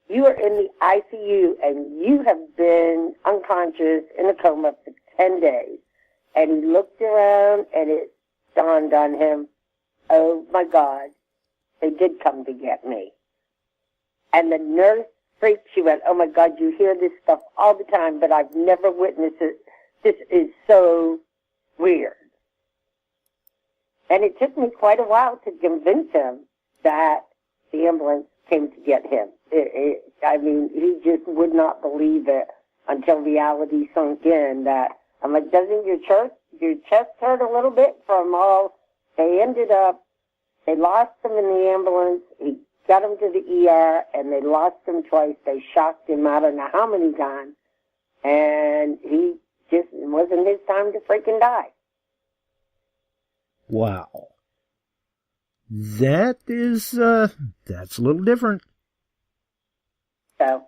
You are in the ICU, and you have been unconscious in a coma for 10 days. And he looked around, and it dawned on him, oh, my God, they did come to get me. And the nurse freaked. She went, oh, my God, you hear this stuff all the time, but I've never witnessed it. This is so weird. And it took me quite a while to convince him that the ambulance came to get him. I mean, he just would not believe it until reality sunk in. That I'm like, doesn't your chest hurt a little bit from all? They lost him in the ambulance. He got him to the ER, and they lost him twice. They shocked him I don't know how many times, and he just it wasn't his time to freaking die. Wow. That's a little different. So,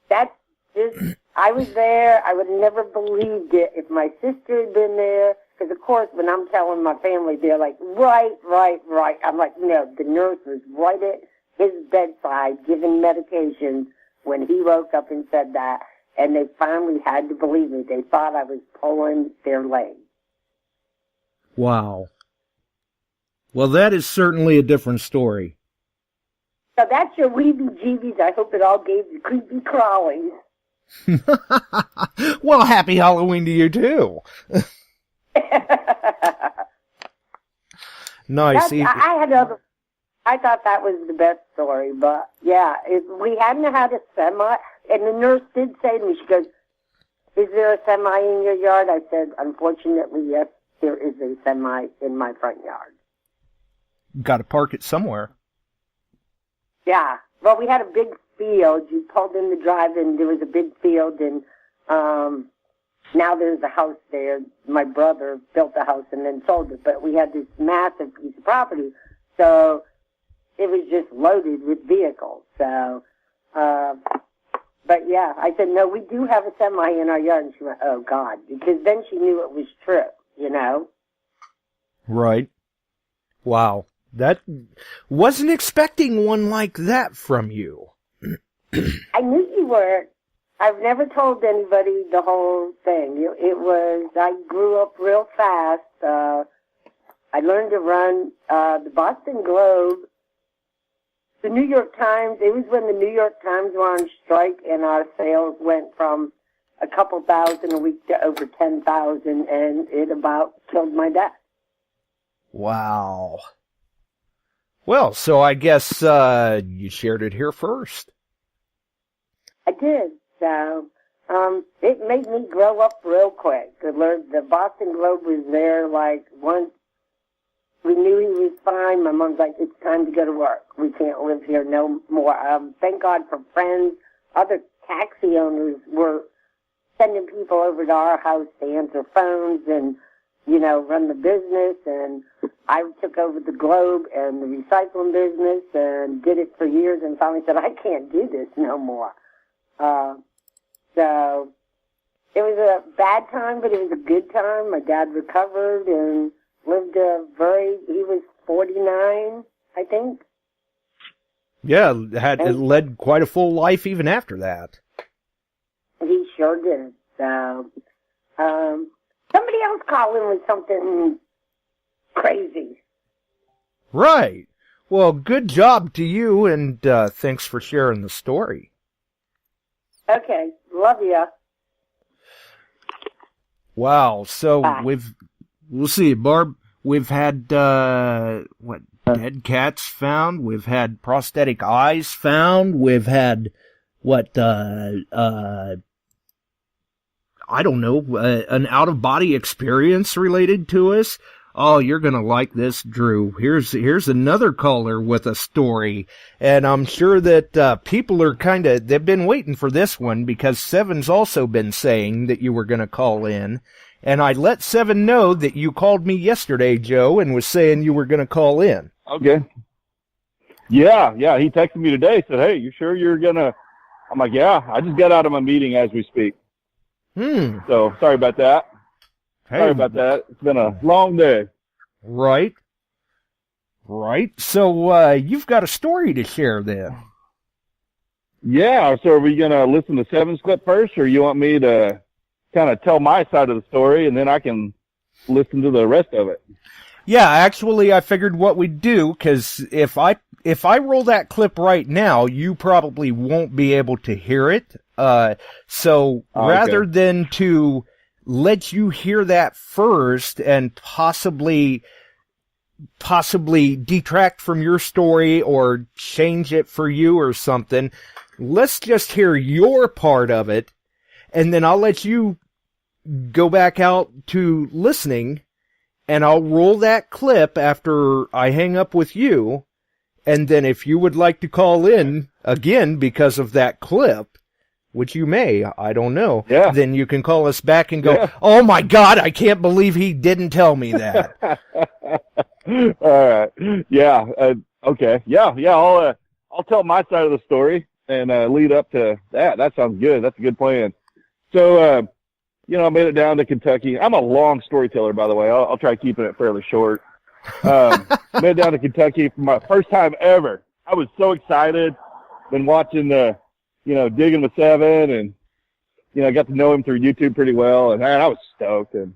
that's just, I was there. I would have never believed it if my sister had been there. Because, of course, when I'm telling my family, they're like, right. I'm like, no, the nurse was right at his bedside giving medications when he woke up and said that. And they finally had to believe me. They thought I was pulling their leg. Wow. Well, that is certainly a different story. So that's your weebie-jeebies. I hope it all gave you creepy crawlies. Well, happy Halloween to you, too. Nice. I thought that was the best story, but yeah, if we hadn't had a semi, and the nurse did say to me, she goes, "Is there a semi in your yard?" I said, "Unfortunately, yes, there is a semi in my front yard." Got to park it somewhere. Yeah. Well, we had a big field. You pulled in the drive, and there was a big field, and now there's a house there. My brother built the house and then sold it, but we had this massive piece of property, so it was just loaded with vehicles. So, but yeah, I said, "No, we do have a semi in our yard," and she went, "Oh God," because then she knew it was true, you know? Right. Wow. That wasn't expecting one like that from you. I knew you were. I've never told anybody the whole thing. It was, I grew up real fast. I learned to run the Boston Globe, the New York Times. It was when the New York Times were on strike, and our sales went from a couple thousand a week to over 10,000, and it about killed my dad. Wow. Well, so I guess you shared it here first. I did. So it made me grow up real quick. The Boston Globe was there, like, once we knew he was fine, my mom's like, "It's time to go to work. We can't live here no more." Thank God for friends. Other taxi owners were sending people over to our house to answer phones and, you know, run the business. And I took over the Globe and the recycling business and did it for years, and finally said, "I can't do this no more." So it was a bad time, but it was a good time. My dad recovered and lived he was 49, I think. Yeah, led quite a full life even after that. He sure did. So, somebody else called in with something crazy. Right. Well, good job to you, and thanks for sharing the story. Okay, love ya. Wow, so Bye. we'll see, Barb, we've had, dead cats found, we've had prosthetic eyes found, we've had, I don't know, an out-of-body experience related to us. Oh, you're gonna like this, Drew. Here's another caller with a story, and I'm sure that people are they've been waiting for this one, because Seven's also been saying that you were gonna call in, and I let Seven know that you called me yesterday, Joe, and was saying you were gonna call in. Okay. Yeah, he texted me today, said, "Hey, you sure you're gonna?" I'm like, "Yeah, I just got out of my meeting as we speak." So, sorry about that. Hey, sorry about that. It's been a long day. Right. So, you've got a story to share then. Yeah, so are we going to listen to Seven's clip first, or you want me to kind of tell my side of the story, and then I can listen to the rest of it? Yeah, actually, I figured what we'd do, because if I roll that clip right now, you probably won't be able to hear it. So rather than to let you hear that first and possibly detract from your story or change it for you or something, let's just hear your part of it, and then I'll let you go back out to listening, and I'll roll that clip after I hang up with you, and then if you would like to call in again because of that clip, which you may, I don't know, then you can call us back and go, "Oh my God, I can't believe he didn't tell me that." All right. Yeah. Okay. Yeah. I'll tell my side of the story and lead up to that. That sounds good. That's a good plan. So, I made it down to Kentucky. I'm a long storyteller, by the way. I'll try keeping it fairly short. Made it down to Kentucky for my first time ever. I was so excited. Been watching Digging with Seven, and, I got to know him through YouTube pretty well, and man, I was stoked. And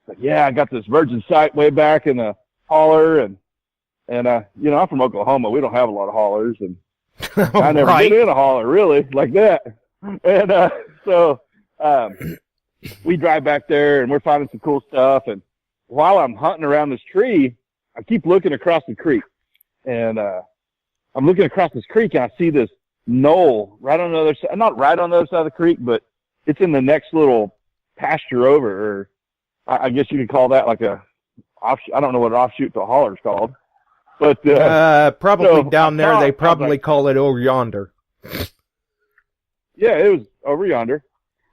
I got this virgin site way back in the holler, and I'm from Oklahoma. We don't have a lot of hollers, and I never been in a holler really like that. And So we drive back there, and we're finding some cool stuff. And while I'm hunting around this tree, I keep looking across the creek. And I'm looking across this creek, and I see this knoll right on the other side. Not right on the other side of the creek, but it's in the next little pasture over. Or I guess you could call that like a offshoot. I don't know what an offshoot to a holler is called. But probably so down there, they probably call it over yonder. Yeah, it was over yonder.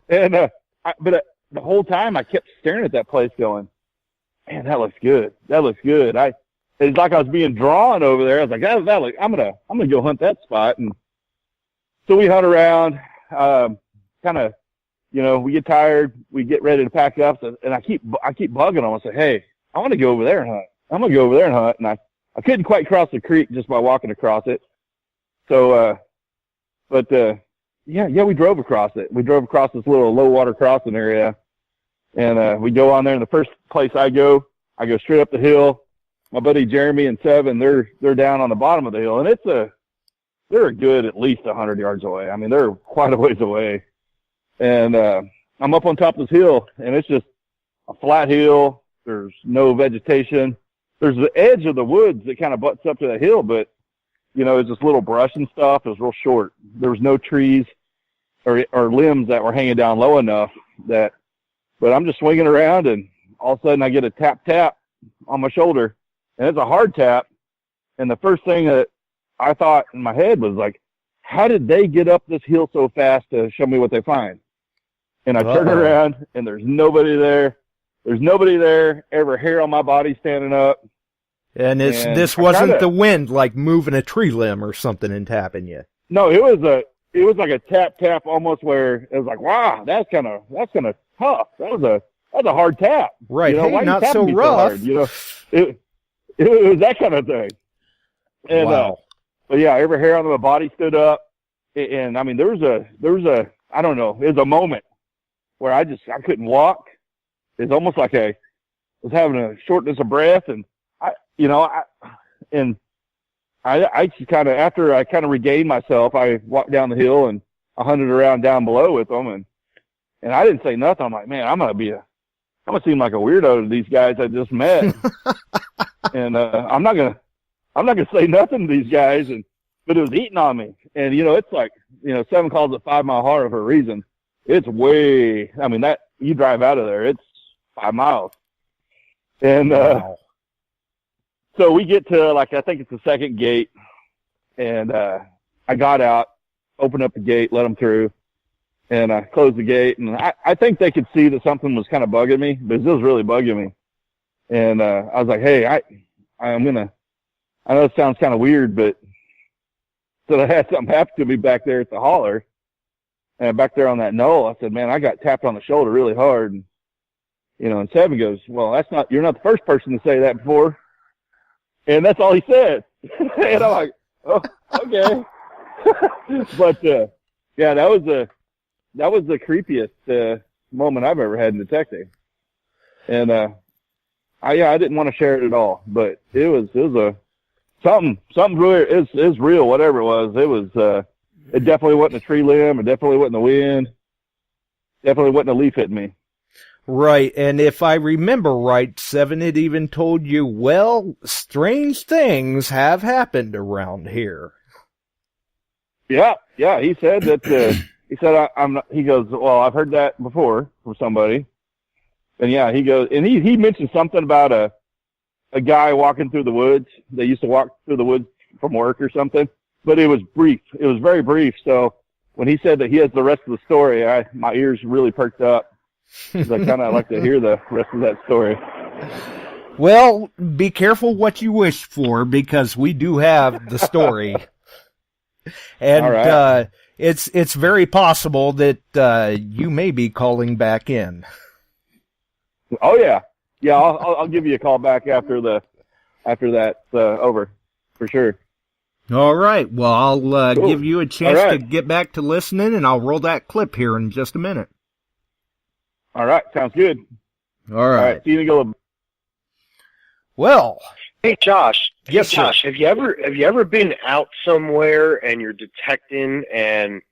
And but the whole time I kept staring at that place going, man, that looks good. That looks good. It's like I was being drawn over there. I was like, I'm gonna go hunt that spot. And so we hunt around, kind of, we get tired, we get ready to pack up, and I keep bugging them. I say, hey, I want to go over there and hunt. I'm gonna go over there and hunt. And I couldn't quite cross the creek just by walking across it. So, yeah, we drove across it. We drove across this little low water crossing area, and we go on there. And the first place I go straight up the hill. My buddy Jeremy and Seven, they're down on the bottom of the hill, and they're a good at least 100 yards away. I mean, they're quite a ways away. And I'm up on top of this hill, and it's just a flat hill. There's no vegetation. There's the edge of the woods that kind of butts up to the hill, but it's just little brush and stuff. It was real short. There was no trees or limbs that were hanging down low enough but I'm just swinging around, and all of a sudden I get a tap on my shoulder, and it's a hard tap. And the first thing that I thought in my head was like, how did they get up this hill so fast to show me what they find? And I turn around, and there's nobody there. There's nobody there. Every hair on my body standing up. And this wasn't the wind like moving a tree limb or something and tapping you. No, it was like a tap almost, where it was like, wow, that's kind of tough. That's a hard tap. Right. Why not so rough. So hard? It was that kind of thing. And wow. But yeah, every hair on my body stood up. And I mean, there was a I don't know, it was a moment where I couldn't walk. It's almost like I was having a shortness of breath, and I just kind of, after I kind of regained myself, I walked down the hill and I hunted around down below with them, and I didn't say nothing. I'm like, man, I'm gonna seem like a weirdo to these guys I just met, and I'm not gonna say nothing to these guys, but it was eating on me, and it's like, Seven calls it 5 Mile Harbor for a reason. It's way, I mean, that you drive out of there, it's 5 miles. And wow. So we get to, like, I think it's the second gate, and I got out, opened up the gate, let them through, and I closed the gate. And I think they could see that something was kind of bugging me, but it was really bugging me. And I was like, hey, I know it sounds kind of weird, but so I had something happen to me back there at the holler, and back there on that knoll. I said, man, I got tapped on the shoulder really hard. And, and Seven goes, well, you're not the first person to say that before. And that's all he said. And I'm like, oh, okay. But, yeah, that was the creepiest moment I've ever had in detecting. And I didn't want to share it at all, but it was something really is real, whatever it was. It definitely wasn't a tree limb. It definitely wasn't the wind. Definitely wasn't a leaf hitting me. Right, and if I remember right, Seven had even told you, well, strange things have happened around here. Yeah, he said that, he goes, well, I've heard that before from somebody. And yeah, he goes, and he mentioned something about a guy walking through the woods. They used to walk through the woods from work or something, but it was brief. It was very brief. So when he said that he has the rest of the story, my ears really perked up. I kind of like to hear the rest of that story. Well, be careful what you wish for, because we do have the story. And right. It's very possible that you may be calling back in. Oh yeah. I'll give you a call back after that's over, for sure. All right. Well, I'll give you a chance to get back to listening, and I'll roll that clip here in just a minute. All right, sounds good. All right. See you in a little. Well, hey Josh. Yes, Josh. sir. Have you ever been out somewhere and you're detecting, and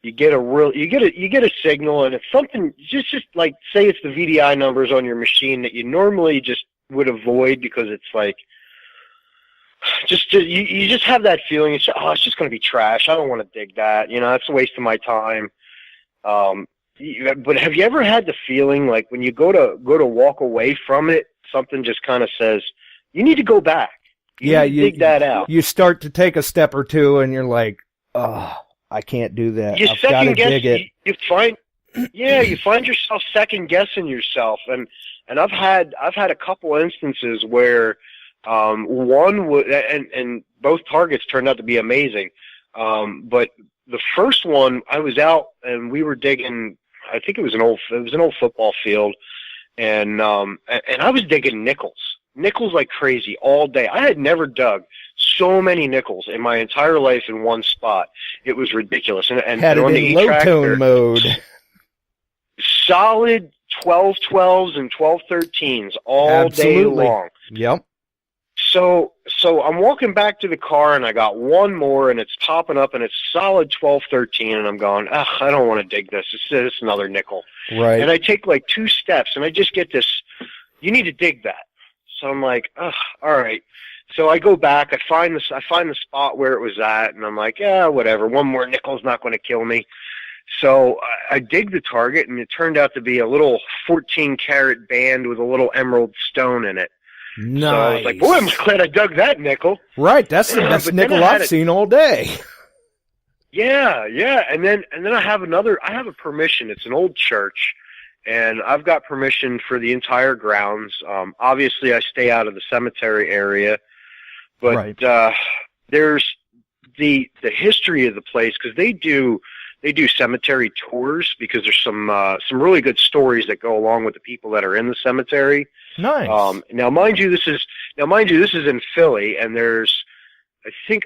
you get a signal, and it's something just like, say it's the VDI numbers on your machine that you normally just would avoid because it's like, you just have that feeling. It's just going to be trash. I don't want to dig that. That's a waste of my time. But have you ever had the feeling like when you go to walk away from it, something just kind of says, you need to go back. You dig that out. You start to take a step or two, and you're like, oh, I can't do that. I've got to dig it. You find yourself second guessing yourself, and I've had a couple instances where one would, and both targets turned out to be amazing. But the first one, I was out and we were digging. I think it was an old football field, and I was digging nickels like crazy all day. I had never dug so many nickels in my entire life in one spot. It was ridiculous. And had on it the in low tone mode. Solid 12-12s and 12-13s all day long. Yep. So I'm walking back to the car, and I got one more, and it's popping up, and it's solid 12-13, and I'm going, I don't want to dig this. It's another nickel. Right. And I take like 2 steps, and I just get this, you need to dig that. So I'm like, all right. So I go back, I find the spot where it was at, and I'm like, yeah, whatever. One more nickel's not going to kill me. So I dig the target, and it turned out to be a little 14-karat band with a little emerald stone in it. Nice. So I was like, boy, I'm glad I dug that nickel. Right, that's the best nickel I've seen all day. Yeah. And then I have a permission. It's an old church, and I've got permission for the entire grounds. Obviously I stay out of the cemetery area, but right. There's the history of the place, because they do cemetery tours, because there's some really good stories that go along with the people that are in the cemetery. Nice. Now, mind you, this is in Philly, and I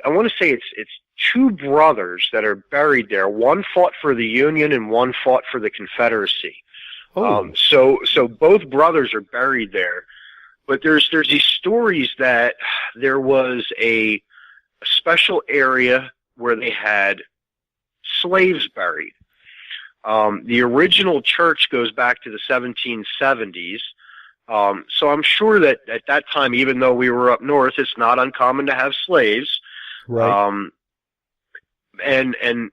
want to say it's 2 brothers that are buried there. One fought for the Union, and one fought for the Confederacy. Oh. So both brothers are buried there. But there's these stories that there was a special area where they had slaves buried. The original church goes back to the 1770s. So I'm sure that at that time, even though we were up north, it's not uncommon to have slaves. Right. And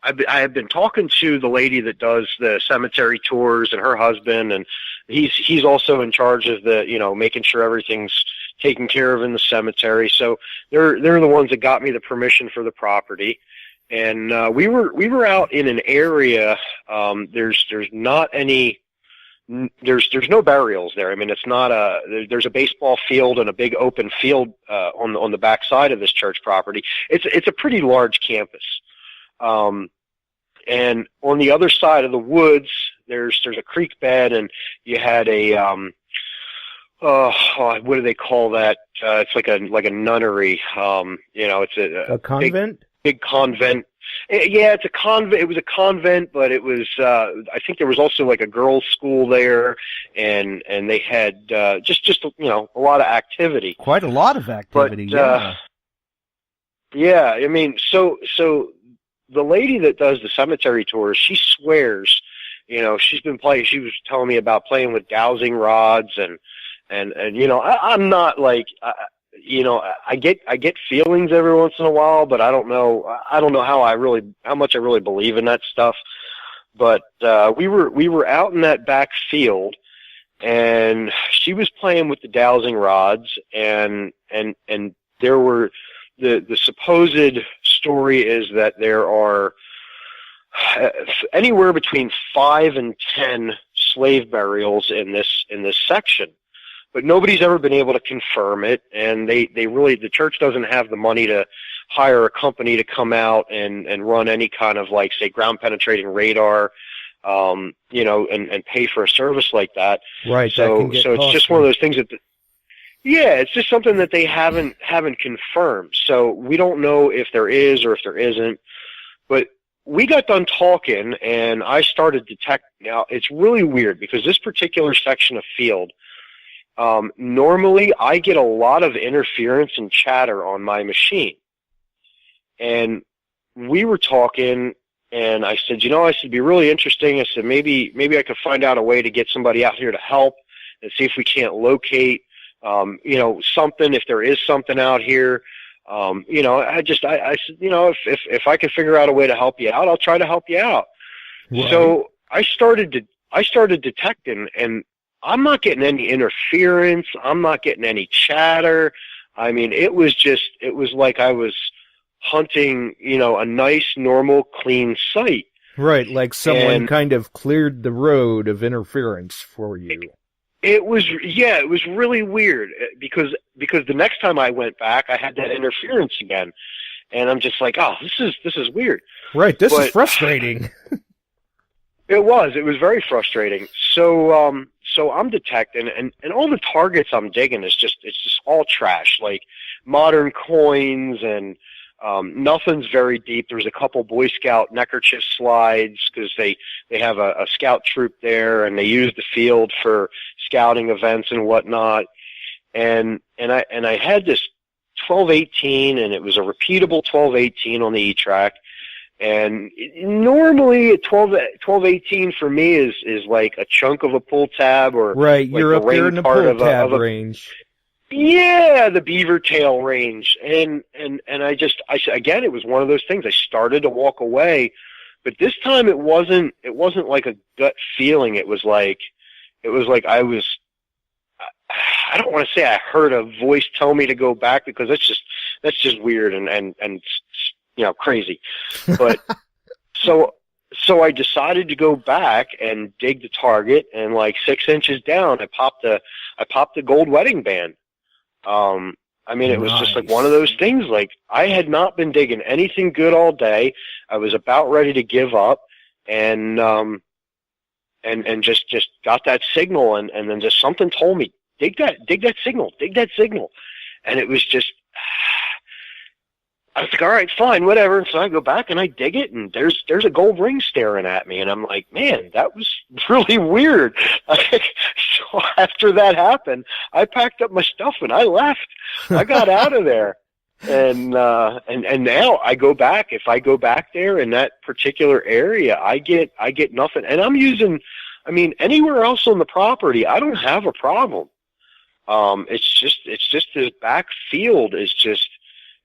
I have been talking to the lady that does the cemetery tours, and her husband, and he's also in charge of making sure everything's taken care of in the cemetery. So they're the ones that got me the permission for the property. And we were out in an area. There's not any. There's no burials there. I mean, it's not there's a baseball field and a big open field on the back side of this church property. It's a pretty large campus. And on the other side of the woods, there's a creek bed, and you had a what do they call that? It's like a nunnery. It's a convent. Big convent. Yeah, it's a convent. It was a convent, but it was. I think there was also like a girls' school there, and they had just a lot of activity. Quite a lot of activity. But, yeah. I mean, so the lady that does the cemetery tours, she swears. She's been playing. She was telling me about playing with dowsing rods, and I'm not like. I get feelings every once in a while, but I don't know how much I really believe in that stuff. But we were out in that back field, and she was playing with the dowsing rods, and there were the supposed story is that there are anywhere between 5 and 10 slave burials in this section. But nobody's ever been able to confirm it, and the church doesn't have the money to hire a company to come out and run any kind of, like, say, ground penetrating radar, and pay for a service like that. Right. So it's just one of those things that, it's just something that they haven't confirmed. So we don't know if there is or if there isn't. But we got done talking, and I started detecting. Now, it's really weird because this particular section of field. Normally I get a lot of interference and chatter on my machine, and we were talking, And I said, I said, it'd be really interesting. I said, maybe I could find out a way to get somebody out here to help and see if we can't locate, something, if there is something out here. I said, if I could figure out a way to help you out, I'll try to help you out. Right. So I started detecting, and I'm not getting any interference. I'm not getting any chatter. I mean, it was like I was hunting, a nice, normal, clean site. Right, like someone kind of cleared the road of interference for you. It was really weird because the next time I went back, I had that interference again, and I'm just like, oh, this is weird. Right, this is frustrating. It was very frustrating. So I'm detecting, and all the targets I'm digging it's just all trash, like modern coins, and nothing's very deep. There's a couple Boy Scout neckerchief slides because they have a scout troop there, and they use the field for scouting events and whatnot. And I had this 1218, and it was a repeatable 1218 on the E-Track. And normally 1218 for me is like a chunk of a pull tab, or right. Like you're up there in the pull tab range. Yeah, the beaver tail range. And I again, it was one of those things. I started to walk away, but this time it wasn't like a gut feeling. It was like I don't want to say I heard a voice tell me to go back, because that's just weird and crazy. But so I decided to go back and dig the target, and like 6 inches down, I popped the gold wedding band. It was just like one of those things. Like, I had not been digging anything good all day. I was about ready to give up, and just got that signal, and then just something told me, dig that signal. And it was just, I was like, all right, fine, whatever. And so I go back and I dig it, and there's a gold ring staring at me, and I'm like, man, that was really weird. So after that happened, I packed up my stuff and I left. I got out of there, and now I go back. If I go back there in that particular area, I get nothing. And I'm using, anywhere else on the property, I don't have a problem. It's just this back field is just.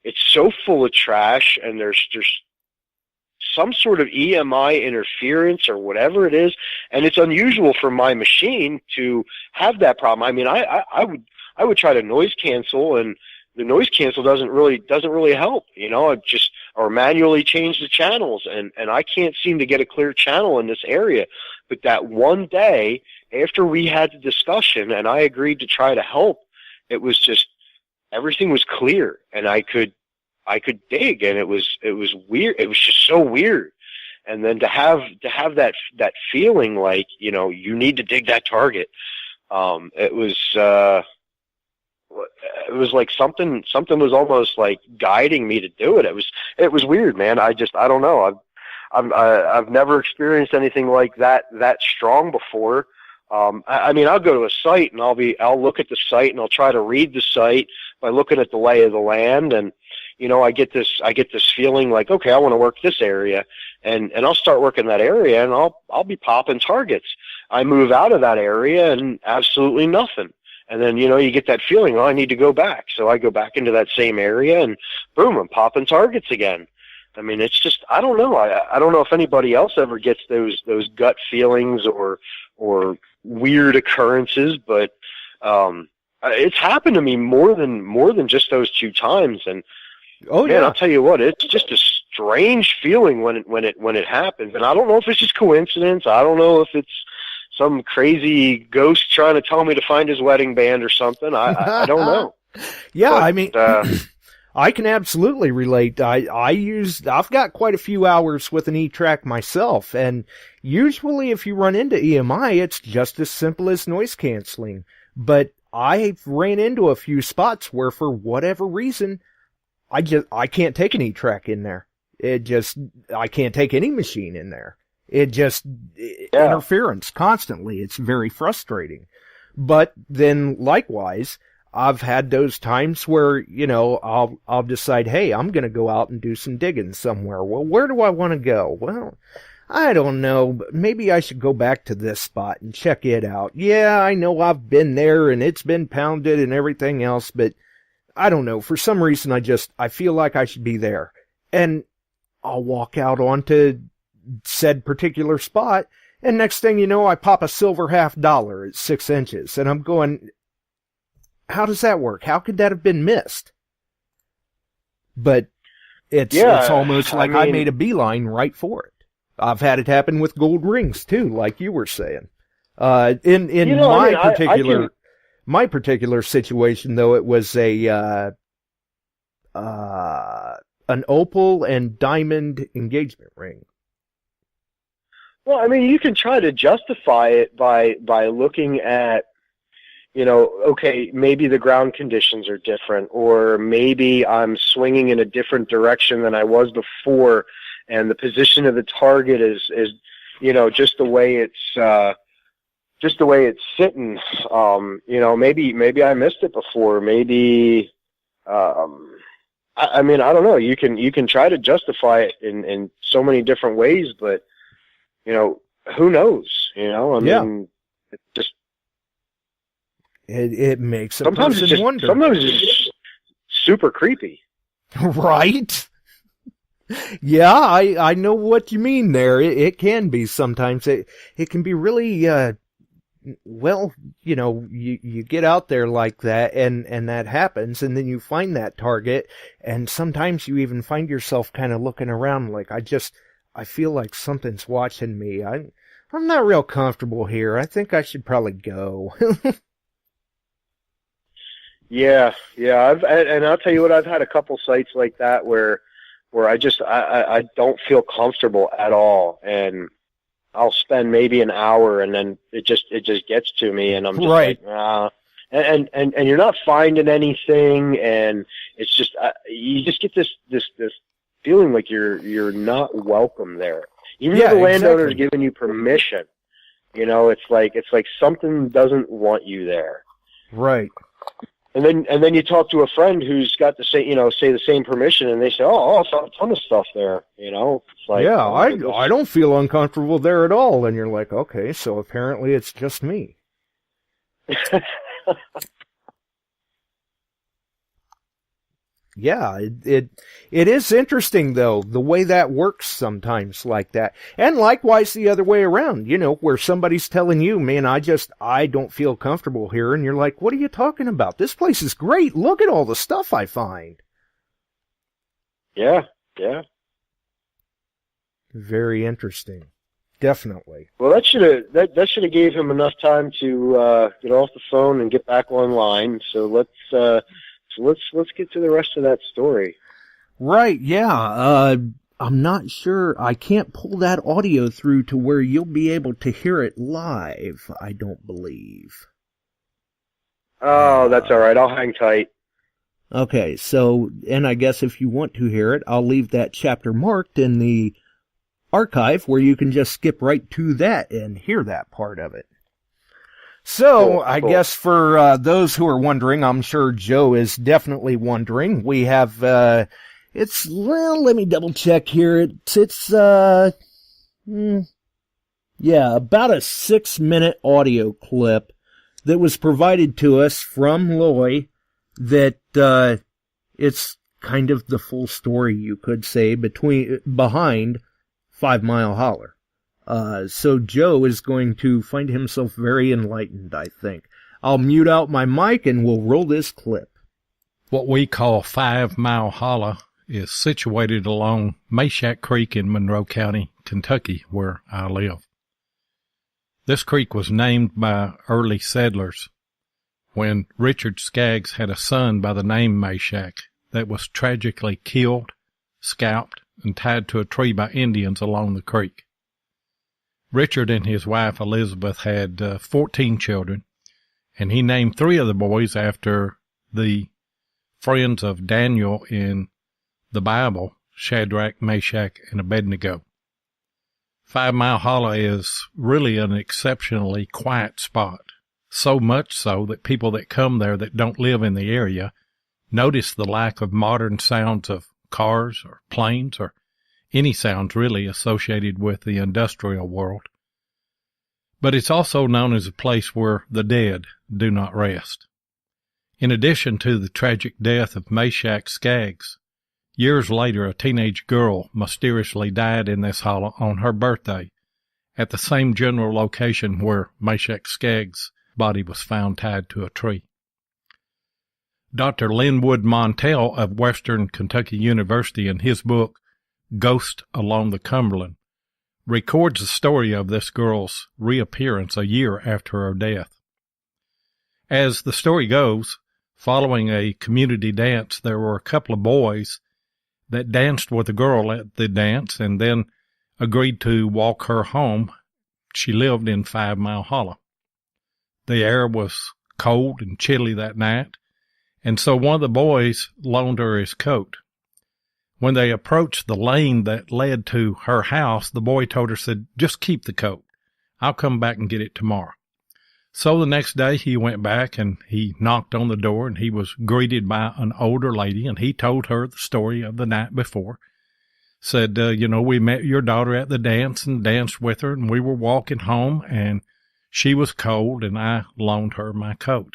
It's so full of trash, and there's some sort of EMI interference or whatever it is, and it's unusual for my machine to have that problem. I would try to noise cancel, and the noise cancel doesn't really help, or manually change the channels, and I can't seem to get a clear channel in this area. But that one day after we had the discussion and I agreed to try to help, it was just, everything was clear, and I could dig, and it was weird. It was just so weird. And then to have that feeling like, you need to dig that target. It was like something was almost like guiding me to do it. It was weird, man. I don't know. I've never experienced anything like that strong before. I'll go to a site, and I'll look at the site, and I'll try to read the site by looking at the lay of the land, and I get this feeling like, okay, I want to work this area, and I'll start working that area, and I'll be popping targets. I move out of that area, and absolutely nothing. And then you get that feeling, oh, I need to go back. So I go back into that same area, and boom, I'm popping targets again. It's just, I don't know. I don't know if anybody else ever gets those gut feelings or weird occurrences, but it's happened to me more than just those 2 times. And man, I'll tell you what, it's just a strange feeling when it happens. And I don't know if it's just coincidence. I don't know if it's some crazy ghost trying to tell me to find his wedding band or something. I don't know. Yeah, but, I can absolutely relate. I've got quite a few hours with an E-Track myself, and usually if you run into EMI, it's just as simple as noise canceling. But I've ran into a few spots where, for whatever reason, I can't take an E-Track in there. I can't take any machine in there. Interference constantly. It's very frustrating. But then likewise, I've had those times where, I'll decide, hey, I'm going to go out and do some digging somewhere. Well, where do I want to go? Well, I don't know, but maybe I should go back to this spot and check it out. Yeah, I know I've been there and it's been pounded and everything else, but I don't know. For some reason, I feel like I should be there. And I'll walk out onto said particular spot, and next thing you know, I pop a silver $half at 6 inches, and I'm going, how does that work? How could that have been missed? But it's almost like I made a beeline right for it. I've had it happen with gold rings too, like you were saying. My particular situation though, it was an opal and diamond engagement ring. Well, I mean, you can try to justify it by looking at, okay, maybe the ground conditions are different, or maybe I'm swinging in a different direction than I was before, and the position of the target is just the way it's sitting. Maybe I missed it before. Maybe, I don't know. You can try to justify it in so many different ways, but who knows? It just it makes a person wonder. Sometimes it's just super creepy, right? Yeah, I know what you mean there. It can be sometimes. It can be really, you get out there like that and that happens, and then you find that target, and sometimes you even find yourself kind of looking around like, I feel like something's watching me. I'm not real comfortable here. I think I should probably go. Yeah. And I'll tell you what, I've had a couple sites like that where I don't feel comfortable at all, and I'll spend maybe an hour, and then it just gets to me, and I'm just right. like, and you're not finding anything, and it's just you just get this feeling like you're not welcome there, even though the landowner's giving you permission. It's like something doesn't want you there, right? And then you talk to a friend who's got the same, say the same permission, and they say, "Oh, I saw a ton of stuff there." It's like, yeah, I don't feel uncomfortable there at all. And you're like, okay, so apparently it's just me. Yeah, it is interesting though, the way that works sometimes like that. And likewise the other way around, where somebody's telling you, man, I don't feel comfortable here. And you're like, what are you talking about? This place is great. Look at all the stuff I find. Yeah. Very interesting. Definitely. Well, that should have gave him enough time to get off the phone and get back online. So let's get to the rest of that story. Right, yeah. I'm not sure. I can't pull that audio through to where you'll be able to hear it live, I don't believe. Oh, that's all right. I'll hang tight. Okay, so, and I guess if you want to hear it, I'll leave that chapter marked in the archive where you can just skip right to that and hear that part of it. So, cool. I guess for those who are wondering, I'm sure Joe is definitely wondering, we have, let me double check here. It's about a 6-minute audio clip that was provided to us from Loy that, it's kind of the full story, you could say, behind 5 Mile Holler. So Joe is going to find himself very enlightened, I think. I'll mute out my mic and we'll roll this clip. What we call 5 Mile Holler is situated along Meshack Creek in Monroe County, Kentucky, where I live. This creek was named by early settlers when Richard Skaggs had a son by the name Meshack that was tragically killed, scalped, and tied to a tree by Indians along the creek. Richard and his wife Elizabeth had 14 children, and he named 3 of the boys after the friends of Daniel in the Bible, Shadrach, Meshach, and Abednego. 5 Mile Holler is really an exceptionally quiet spot. so much so that people that come there that don't live in the area notice the lack of modern sounds of cars or planes or any sounds really associated with the industrial world. But it's also known as a place where the dead do not rest. In addition to the tragic death of Meshack Skaggs, years later a teenage girl mysteriously died in this hollow on her birthday at the same general location where Meshack Skaggs' body was found tied to a tree. Dr. Linwood Montel of Western Kentucky University, in his book, Ghost Along the Cumberland, records the story of this girl's reappearance a year after her death. As the story goes, following a community dance, there were a couple of boys that danced with a girl at the dance and then agreed to walk her home. She lived in 5 Mile Hollow. The air was cold and chilly that night, and so one of the boys loaned her his coat. When they approached the lane that led to her house, the boy told her, said, "Just keep the coat. I'll come back and get it tomorrow." So the next day he went back and he knocked on the door, and he was greeted by an older lady, and he told her the story of the night before. Said, we met your daughter at the dance and danced with her, and we were walking home, and she was cold, and I loaned her my coat.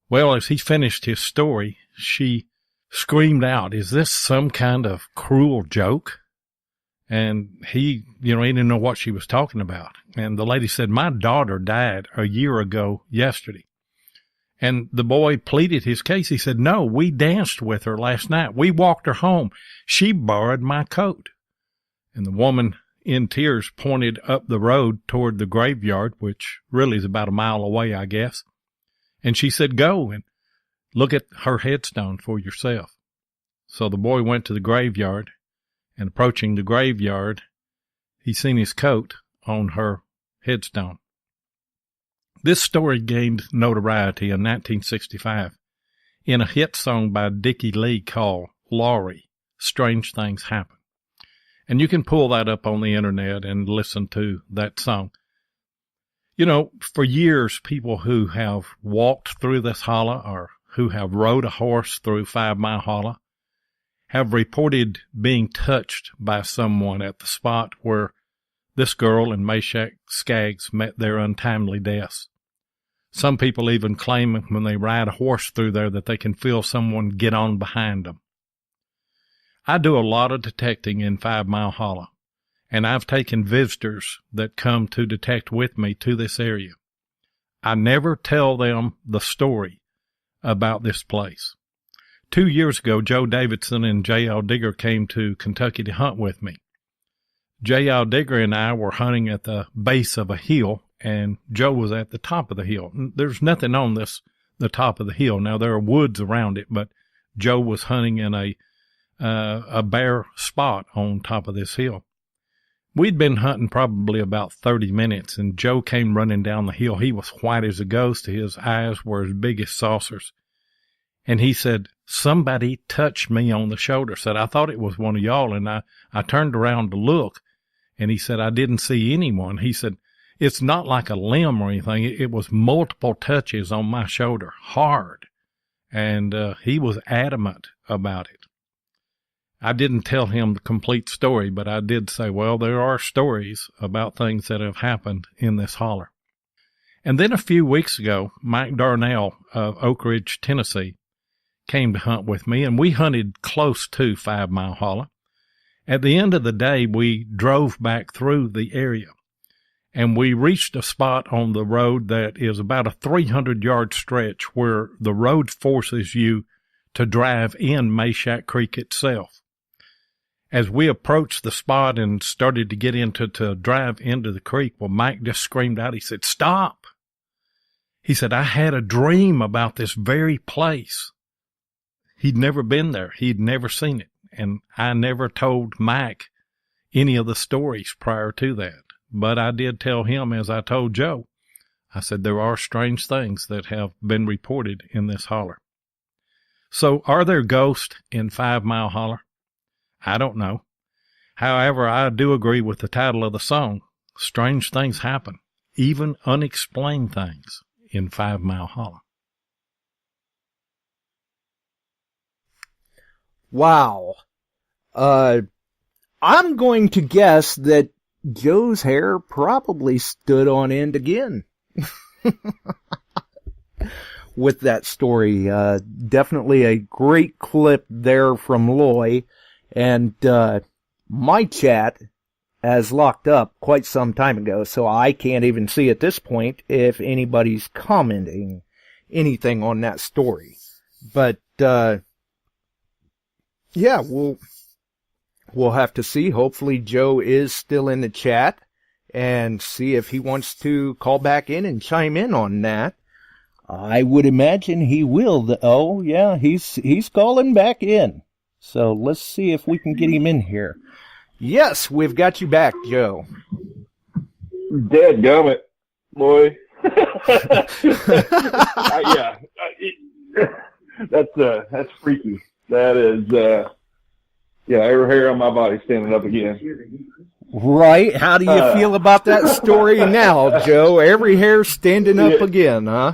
Well, as he finished his story, she screamed out, "Is this some kind of cruel joke?" And he didn't know what she was talking about. And the lady said, "My daughter died a year ago yesterday." And the boy pleaded his case. He said, "No, we danced with her last night. We walked her home. She borrowed my coat." And the woman, in tears, pointed up the road toward the graveyard, which really is about a mile away, I guess. And she said, "Go and look at her headstone for yourself." So the boy went to the graveyard, and approaching the graveyard, he seen his coat on her headstone. This story gained notoriety in 1965 in a hit song by Dickie Lee called Laurie, Strange Things Happen. And you can pull that up on the internet and listen to that song. For years, people who have walked through this hollow or who have rode a horse through 5 Mile Hollow have reported being touched by someone at the spot where this girl and Meshack Skaggs met their untimely deaths. Some people even claim when they ride a horse through there that they can feel someone get on behind them. I do a lot of detecting in 5 Mile Hollow, and I've taken visitors that come to detect with me to this area. I never tell them the story about this place. 2 years ago, Joe Davidson and J.L. Digger came to Kentucky to hunt with me. J.L. Digger and I were hunting at the base of a hill, and Joe was at the top of the hill. There's nothing on the top of the hill. Now, there are woods around it, but Joe was hunting in a bare spot on top of this hill. We'd been hunting probably about 30 minutes, and Joe came running down the hill. He was white as a ghost. His eyes were as big as saucers. And he said, "Somebody touched me on the shoulder." Said, "I thought it was one of y'all." And I turned around to look, and he said, "I didn't see anyone." He said, "It's not like a limb or anything. It was multiple touches on my shoulder, hard." And he was adamant about it. I didn't tell him the complete story, but I did say, well, there are stories about things that have happened in this holler. And then a few weeks ago, Mike Darnell of Oak Ridge, Tennessee, came to hunt with me, and we hunted close to 5 Mile Hollow. At the end of the day, we drove back through the area, and we reached a spot on the road that is about a 300-yard stretch where the road forces you to drive in Meshack Creek itself. As we approached the spot and started to get to drive into the creek, well, Mike just screamed out. He said, "Stop." He said, "I had a dream about this very place." He'd never been there. He'd never seen it. And I never told Mike any of the stories prior to that. But I did tell him, as I told Joe, I said, there are strange things that have been reported in this holler. So are there ghosts in 5 Mile Holler? I don't know. However, I do agree with the title of the song. Strange things happen, even unexplained things. in 5 Mile Holler. Wow. I'm going to guess that Joe's hair probably stood on end again. With that story. Definitely a great clip there from Loy. And my chat has locked up quite some time ago, so I can't even see at this point if anybody's commenting anything on that story. But yeah, we'll have to see. Hopefully Joe is still in the chat and see if he wants to call back in and chime in on that. I would imagine he will. Oh, yeah, he's calling back in. So let's see if we can get him in here. Yes, we've got you back, Joe. Dadgummit, boy. That's freaky. That is, every hair on my body standing up again. Right? How do you feel about that story now, Joe? Every hair standing up again, huh?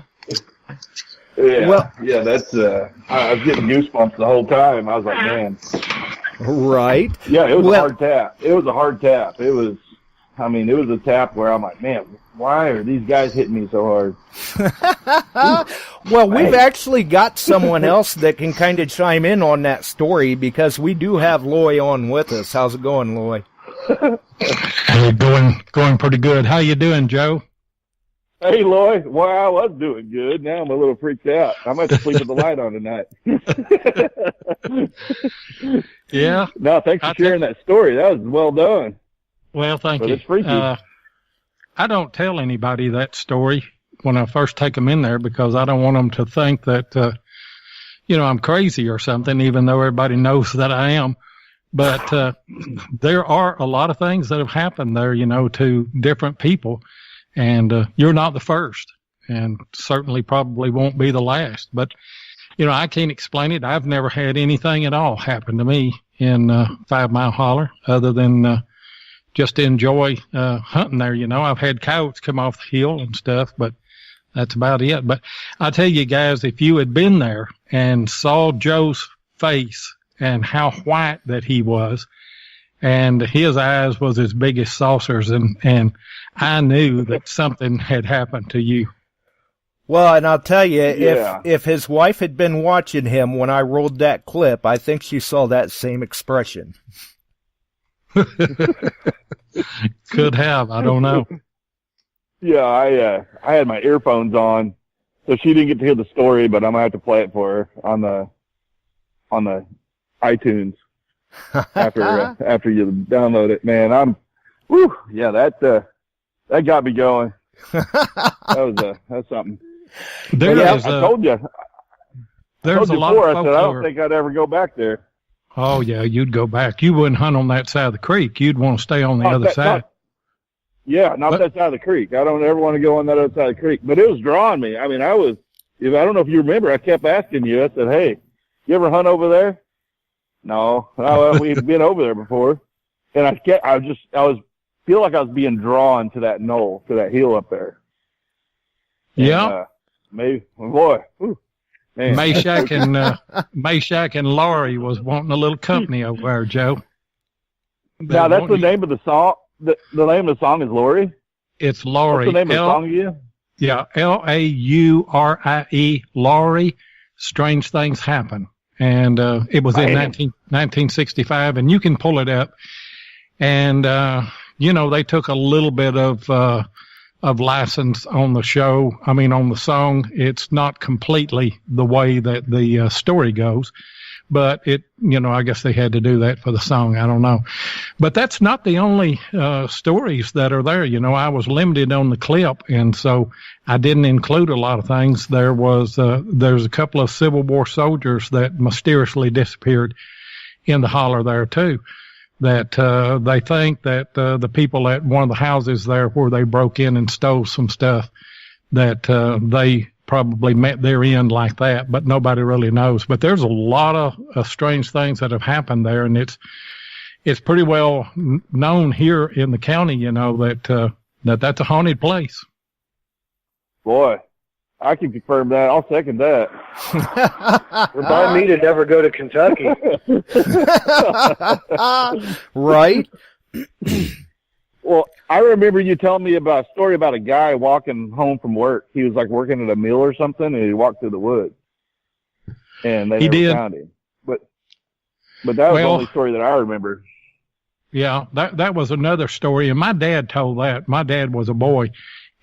Yeah, that's, I was getting goosebumps the whole time. I was like, man. Right. Yeah, it was a hard tap. It was a hard tap. It was a tap where I'm like, man, why are these guys hitting me so hard? Well, we've actually got someone else that can kind of chime in on that story because we do have Loy on with us. How's it going, Loy? Hey, going pretty good. How you doing, Joe? Hey, Lloyd. Well, I was doing good. Now I'm a little freaked out. I might sleep with the light on tonight. Yeah. No, thanks for sharing that story. That was well done. Well, thank you. It's freaky. I don't tell anybody that story when I first take them in there because I don't want them to think that, I'm crazy or something, even though everybody knows that I am. But there are a lot of things that have happened there, to different people. And you're not the first, and certainly probably won't be the last. But, I can't explain it. I've never had anything at all happen to me in 5 Mile Holler other than just to enjoy hunting there. I've had coyotes come off the hill and stuff, but that's about it. But I tell you guys, if you had been there and saw Joe's face and how white that he was, and his eyes was as big as saucers, and I knew that something had happened to you. Well, and I'll tell you, if his wife had been watching him when I rolled that clip, I think she saw that same expression. Could have. I don't know. Yeah, I had my earphones on, so she didn't get to hear the story, but I'm going to have to play it for her on the iTunes. after you download it, man, that got me going. That's something. I told you. There's a lot of folks. I said I don't think I'd ever go back there. Oh yeah, you'd go back. You wouldn't hunt on that side of the creek. You'd want to stay on the other side. Not that side of the creek. I don't ever want to go on that other side of the creek. But it was drawing me. I don't know if you remember. I kept asking you. I said, "Hey, you ever hunt over there?" No, we'd been over there before, and I feel like I was being drawn to that knoll, to that hill up there. Yeah, maybe, boy, man. Meshack and Laurie was wanting a little company over there, Joe. Now that's the name of the song. The name of the song is Laurie. It's Laurie. What's the name of the song again? Yeah, Laurie. Laurie. Strange Things Happen. And it was in 1965, and you can pull it up. And they took a little bit of license on the show. On the song. It's not completely the way that the story goes, but I guess they had to do that for the song. I don't know, but that's not the only stories that are there. I was limited on the clip, and so I didn't include a lot of things. There's a couple of Civil War soldiers that mysteriously disappeared in the holler there too. That they think that the people at one of the houses there where they broke in and stole some stuff, that they probably met their end like that, but nobody really knows. But there's a lot of strange things that have happened there, and it's pretty well known here in the county, that that's a haunted place. Boy, I can confirm that. I'll second that. Remind me to never go to Kentucky. Right? Well, I remember you telling me about a story about a guy walking home from work. He was like working at a mill or something, and he walked through the woods. And they never found him. But that was the only story that I remember. Yeah, that was another story. And my dad told that. My dad was a boy,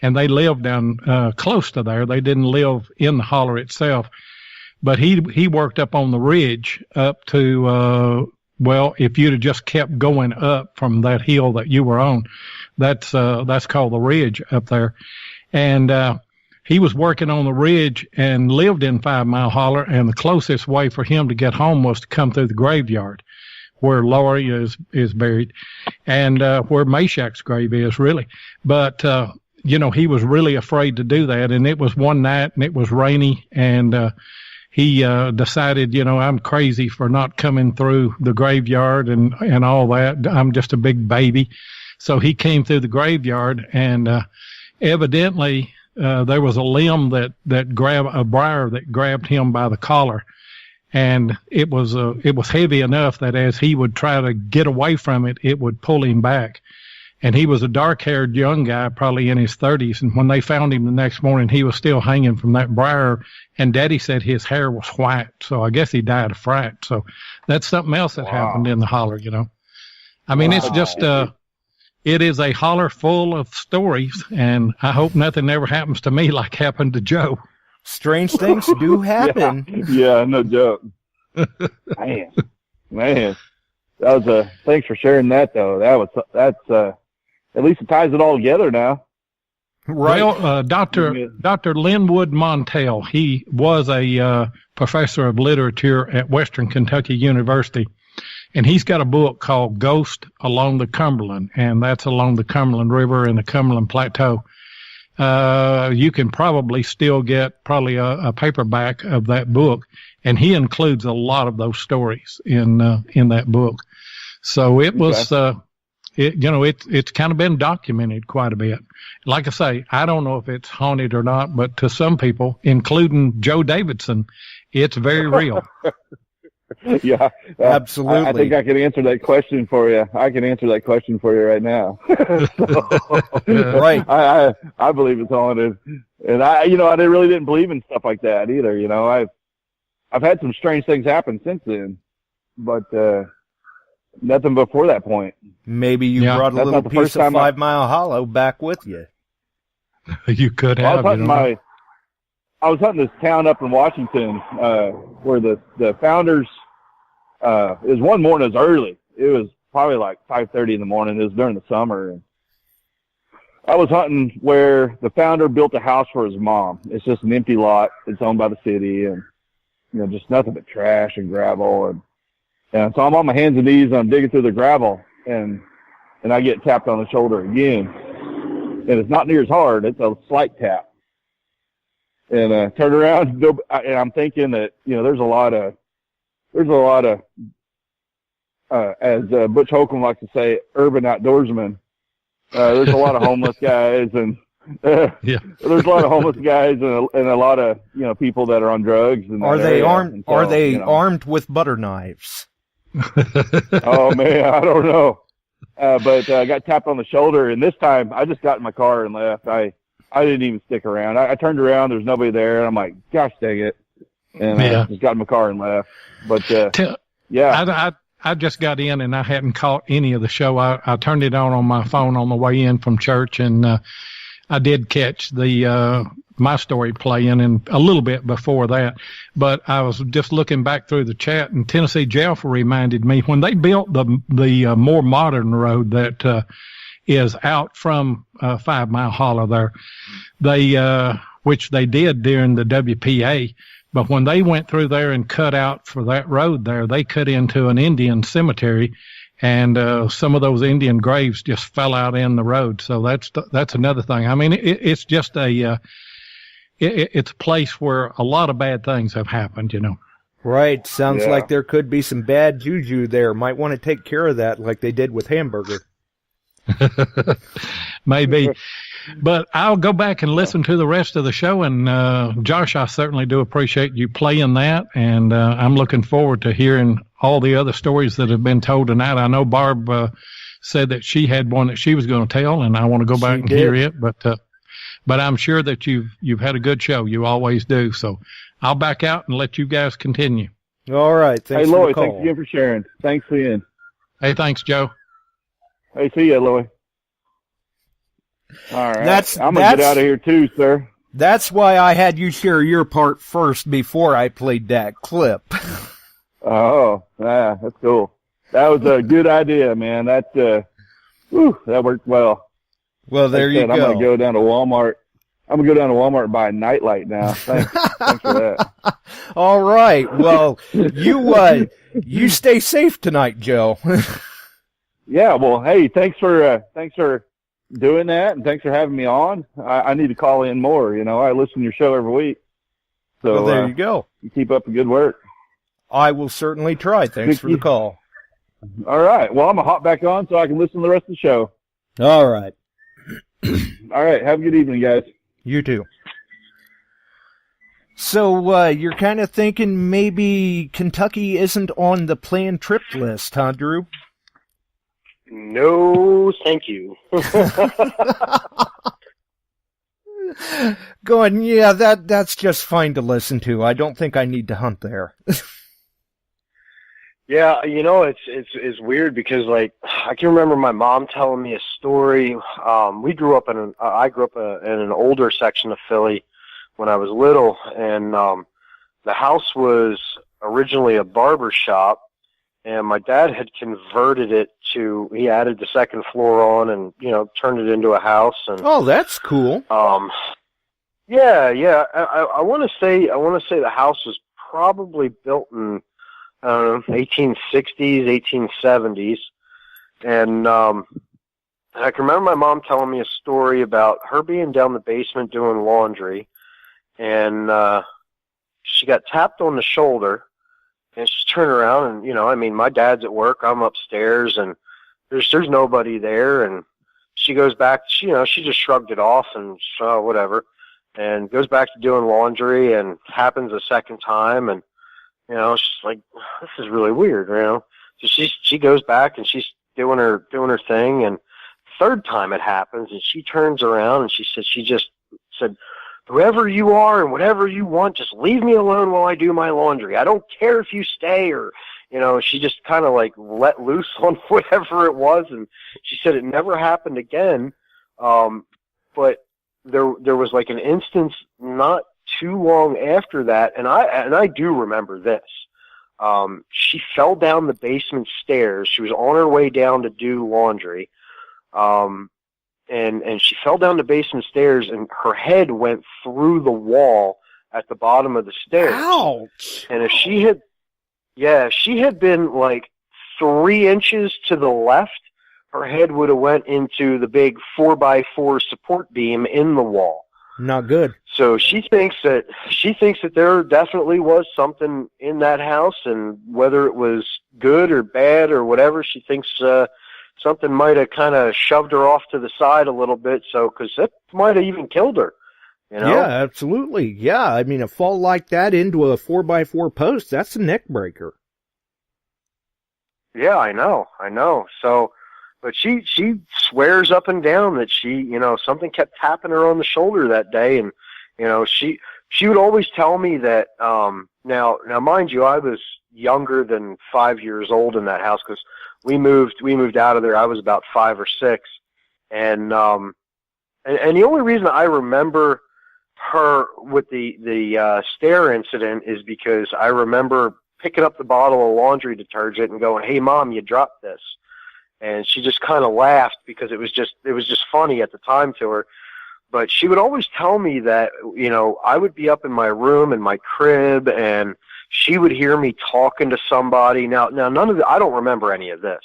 and they lived down close to there. They didn't live in the holler itself. But he worked up on the ridge up to, if you'd have just kept going up from that hill that you were on, that's called the ridge up there. And he was working on the ridge and lived in 5 Mile Holler, and the closest way for him to get home was to come through the graveyard where Laurie is buried and where Meshack's grave is, really. But he was really afraid to do that, and it was one night and it was rainy, and he decided, I'm crazy for not coming through the graveyard and all that. I'm just a big baby. So he came through the graveyard, and evidently there was a limb that grabbed a briar that grabbed him by the collar, and it was heavy enough that as he would try to get away from it, it would pull him back. And he was a dark-haired young guy, probably in his 30s. And when they found him the next morning, he was still hanging from that briar. And Daddy said his hair was white. So I guess he died of fright. So that's something else that happened in the holler, I mean, it's just, it is a holler full of stories. And I hope nothing ever happens to me like happened to Joe. Strange things do happen. Yeah, no joke. Man. That was thanks for sharing that, though. That's at least it ties it all together now. Right. Well, Dr. Linwood Montel, he was a professor of literature at Western Kentucky University, and he's got a book called Ghost Along the Cumberland, and that's along the Cumberland River and the Cumberland Plateau. You can probably still get a paperback of that book, and he includes a lot of those stories in that book. So it was, it's kind of been documented quite a bit. Like I say, I don't know if it's haunted or not, but to some people, including Joe Davidson, it's very real. Yeah, absolutely. I think I can answer that question for you. I can answer that question for you right now. Right. I believe it's haunted, and I really didn't believe in stuff like that either. I've had some strange things happen since then, but nothing before that point. Maybe you brought a little piece of 5 Mile Hollow back with you. You could have. I was hunting this town up in Washington, where the founders, it was one morning, it was early. It was probably like 5:30 in the morning. It was during the summer. And I was hunting where the founder built a house for his mom. It's just an empty lot. It's owned by the city, and, just nothing but trash and gravel. And so I'm on my hands and knees and I'm digging through the gravel, and I get tapped on the shoulder again. And it's not near as hard. It's a slight tap. And turn around, and I'm thinking that there's a lot of as Butch Holcomb likes to say, urban outdoorsmen. There's a lot of homeless guys, and there's a lot of homeless guys and a lot of people that are on drugs. Are they armed? So, are they armed with butter knives? Oh man, I don't know. But I got tapped on the shoulder, and this time I just got in my car and left. I didn't even stick around. I turned around, there's nobody there, and I'm like, gosh dang it. And I just got in my car and left. But, I just got in and I hadn't caught any of the show. I turned it on my phone on the way in from church, and I did catch my story playing and a little bit before that. But I was just looking back through the chat, and Tennessee Jeff reminded me when they built the more modern road that is out from 5 Mile Holler there. They which they did during the WPA, but when they went through there and cut out for that road there, they cut into an Indian cemetery, and some of those Indian graves just fell out in the road. So that's another thing. I mean, it's just it's a place where a lot of bad things have happened, Right. Sounds like there could be some bad juju there. Might want to take care of that like they did with Hamburger. Maybe. But I'll go back and listen to the rest of the show. And Josh, I certainly do appreciate you playing that. And I'm looking forward to hearing all the other stories that have been told tonight. I know Barb said that she had one that she was going to tell, and I want to go back and hear it. But I'm sure that you've had a good show. You always do. So I'll back out and let you guys continue. All right. Thanks hey, for Loy, the call. thanks again for sharing. Thanks again. Hey, thanks, Joe. Hey, see ya, Loy. All right. I'm going to get out of here too, sir. That's why I had you share your part first before I played that clip. Oh, yeah, that's cool. That was a good idea, man. That worked well. Well, there you go. I'm going to go down to Walmart. I'm going to go down to Walmart and buy a nightlight now. Thanks for that. All right. Well, you stay safe tonight, Joe. Yeah. Well, hey, thanks for doing that, and thanks for having me on. I need to call in more. I listen to your show every week. So well, there you go. You keep up the good work. I will certainly try. Thanks for the call. All right. Well, I'm going to hop back on so I can listen to the rest of the show. All right. All right. Have a good evening, guys. You too. So, you're kind of thinking maybe Kentucky isn't on the planned trip list, huh, Drew? No, thank you. Going, yeah, that's just fine to listen to. I don't think I need to hunt there. Yeah, it's weird because I can remember my mom telling me a story. I grew up in an older section of Philly when I was little, and the house was originally a barber shop, and my dad had converted it he added the second floor on and turned it into a house. And oh, that's cool. Yeah. I want to say the house was probably built in 1860s, 1870s. And I can remember my mom telling me a story about her being down the basement doing laundry, and she got tapped on the shoulder, and she turned around and, my dad's at work, I'm upstairs, and there's nobody there, and she goes back, she just shrugged it off and whatever, and goes back to doing laundry, and happens a second time, and she's like, this is really weird, So she goes back and she's doing her thing, and third time it happens, and she turns around and she just said, whoever you are and whatever you want, just leave me alone while I do my laundry. I don't care if you stay, or she just kind of let loose on whatever it was, and she said it never happened again. But there was an instance not too long after that, and I do remember this. She fell down the basement stairs. She was on her way down to do laundry, and she fell down the basement stairs, and her head went through the wall at the bottom of the stairs. Ouch! And if she had been 3 inches to the left, her head would have went into the big 4x4 support beam in the wall. Not good. So she thinks that there definitely was something in that house, and whether it was good or bad or whatever, she thinks something might have kind of shoved her off to the side a little bit. So, because it might have even killed her. Yeah, absolutely. Yeah, I mean, a fall like that into a 4x4 post, that's a neck breaker. Yeah, I know. So, but she swears up and down that something kept tapping her on the shoulder that day, and she would always tell me that. Now, mind you, I was younger than 5 years old in that house because we moved out of there. I was about 5 or 6, and the only reason I remember her with the stair incident is because I remember picking up the bottle of laundry detergent and going, "Hey, Mom, you dropped this." And she just kind of laughed because it was just funny at the time to her. But she would always tell me that, I would be up in my room, in my crib, and she would hear me talking to somebody. Now none of I don't remember any of this.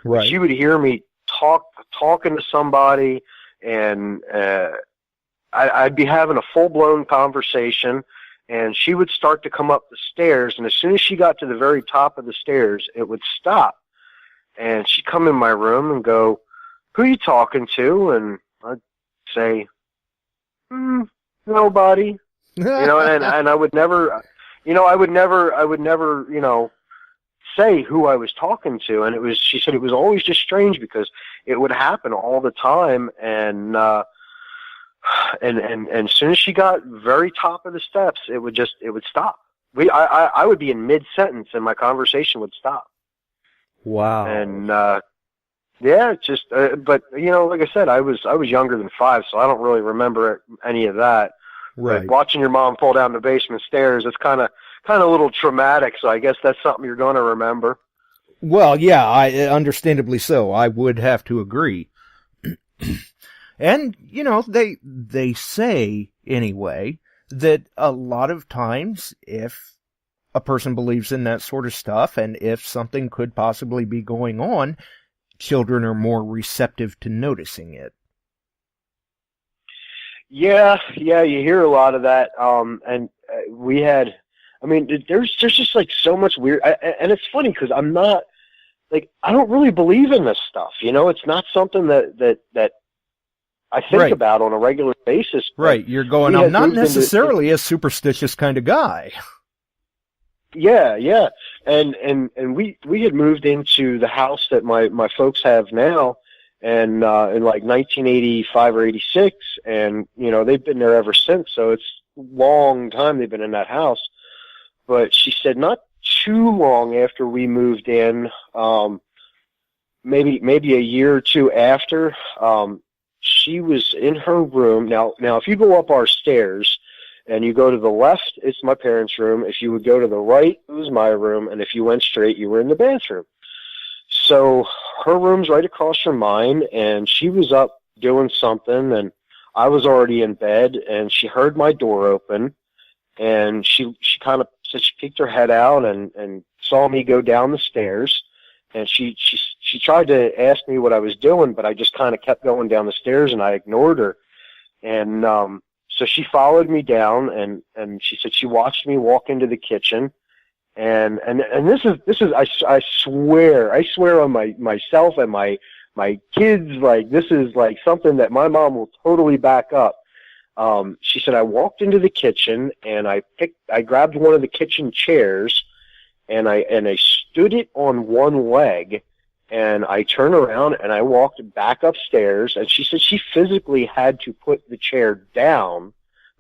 Right. She would hear me talking to somebody, and I'd be having a full-blown conversation, and she would start to come up the stairs, and as soon as she got to the very top of the stairs, it would stop. And she'd come in my room and go, "Who are you talking to?" And I'd say, nobody. And I would never, I would never, say who I was talking to. And she said it was always just strange because it would happen all the time. And as soon as she got very top of the steps, it would stop. I would be in mid-sentence and my conversation would stop. Wow. And, yeah, just, but like I said, I was younger than 5, so I don't really remember any of that. Right. But watching your mom fall down the basement stairs, it's kind of a little traumatic. So I guess that's something you're going to remember. Well, yeah, understandably so. I would have to agree. And they say anyway that a lot of times, if a person believes in that sort of stuff, and if something could possibly be going on, children are more receptive to noticing it. Yeah, you hear a lot of that. And we had, there's just like so much weird, and it's funny because I'm not, like, I don't really believe in this stuff. It's not something that I think about on a regular basis. Right, you're going, I'm not necessarily a superstitious kind of guy. Yeah. And we had moved into the house that my folks have now, and in like 1985 or 86, and they've been there ever since. So it's a long time they've been in that house. But she said not too long after we moved in, maybe a year or two after, she was in her room. Now if you go up our stairs and you go to the left, it's my parents' room. If you would go to the right, it was my room. And if you went straight, you were in the bathroom. So her room's right across from mine, and she was up doing something, and I was already in bed, and she heard my door open, and she kind of said she peeked her head out and saw me go down the stairs, and she tried to ask me what I was doing, but I just kind of kept going down the stairs, and I ignored her. And so she followed me down, and she said she watched me walk into the kitchen. And this is I swear on myself and my kids, like, this is like something that my mom will totally back up. She said I walked into the kitchen and I grabbed one of the kitchen chairs and I stood it on one leg, and I turned around and I walked back upstairs, and she said she physically had to put the chair down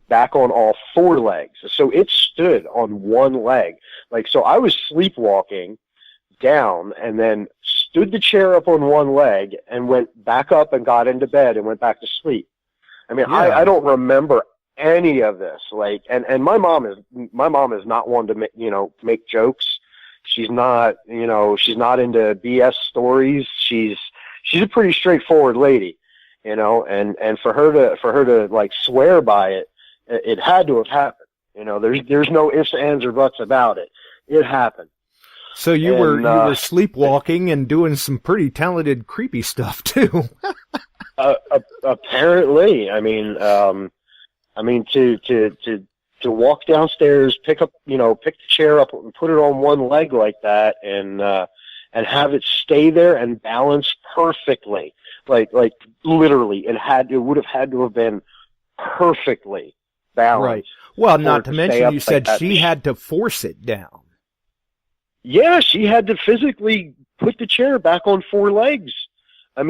back on all 4 legs. So it stood on one leg. Like, so I was sleepwalking down and then stood the chair up on one leg and went back up and got into bed and went back to sleep. Yeah. I don't remember any of this. Like, and my mom is not one to make jokes. She's not, she's not into BS stories. She's a pretty straightforward lady, and for her to like swear by it, it had to have happened. There's no ifs, ands, or buts about it. It happened. So you were sleepwalking and doing some pretty talented, creepy stuff too. Apparently, to walk downstairs, pick the chair up and put it on one leg like that, and have it stay there and balance perfectly. Like literally, it would have had to have been perfectly balanced. Right. Well, not to mention, you said she had to force it down. Yeah, she had to physically put the chair back on 4 legs. I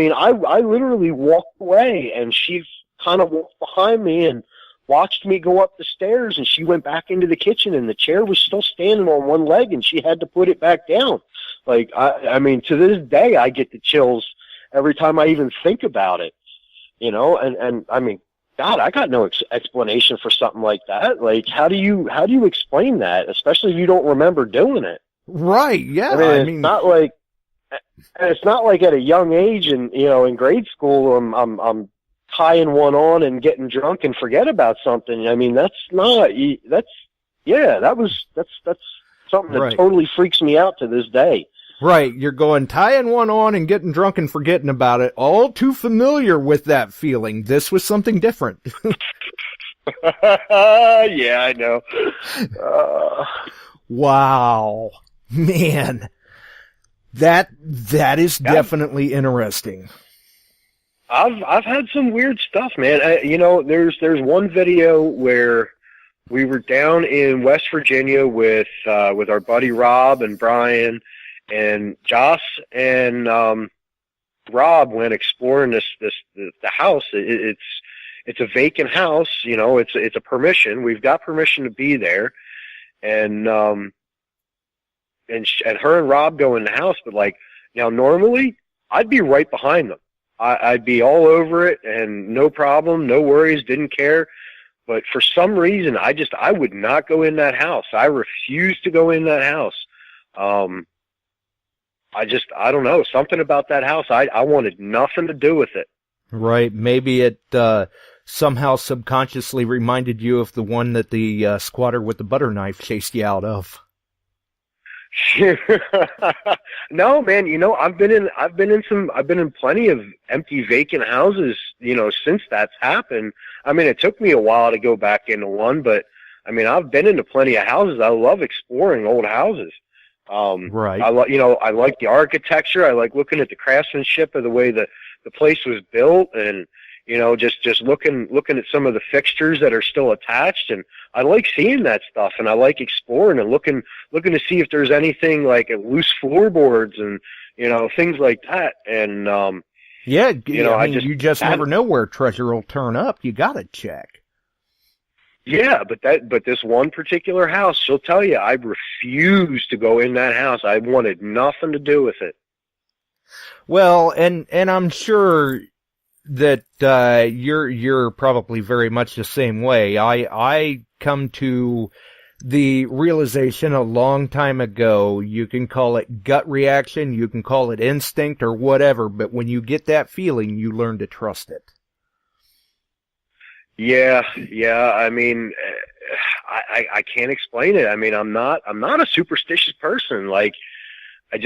literally walked away, and she kind of walked behind me and watched me go up the stairs, and she went back into the kitchen, and the chair was still standing on one leg, and she had to put it back down. Like, to this day, I get the chills every time I even think about it, God, I got no explanation for something like that. Like, how do you explain that, especially if you don't remember doing it? Right. Yeah. It's not like at a young age and, in grade school, I'm tying one on and getting drunk and forget about something. That's something that totally freaks me out to this day. Right, you're going tying one on and getting drunk and forgetting about it. All too familiar with that feeling. This was something different. Yeah, I know. Wow. Man. That is definitely interesting. I've had some weird stuff, man. There's one video where we were down in West Virginia with our buddy Rob and Brian and Joss, and Rob went exploring the house. It's a vacant house, it's a permission. We've got permission to be there, and her and Rob go in the house, but like now normally I'd be right behind them. I'd be all over it and no problem, no worries, didn't care. But for some reason, I would not go in that house. I refused to go in that house. I don't know, something about that house. I wanted nothing to do with it. Right. Maybe it somehow subconsciously reminded you of the one that the squatter with the butter knife chased you out of. No, man, I've been in plenty of empty vacant houses, since that's happened. I mean, it took me a while to go back into one, but I mean, I've been into plenty of houses. I love exploring old houses. Right. I like the architecture. I like looking at the craftsmanship of the way the place was built, and just looking at some of the fixtures that are still attached, and I like seeing that stuff, and I like exploring and looking to see if there's anything like loose floorboards and things like that. And you just never know where treasure will turn up. You gotta check. Yeah, but this one particular house, she'll tell you, I refused to go in that house. I wanted nothing to do with it. Well, and I'm sure that you're probably very much the same way. I come to the realization a long time ago, you can call it gut reaction, you can call it instinct or whatever, but when you get that feeling, you learn to trust it. Yeah. I mean, I can't explain it. I mean, I'm not a superstitious person. Like, I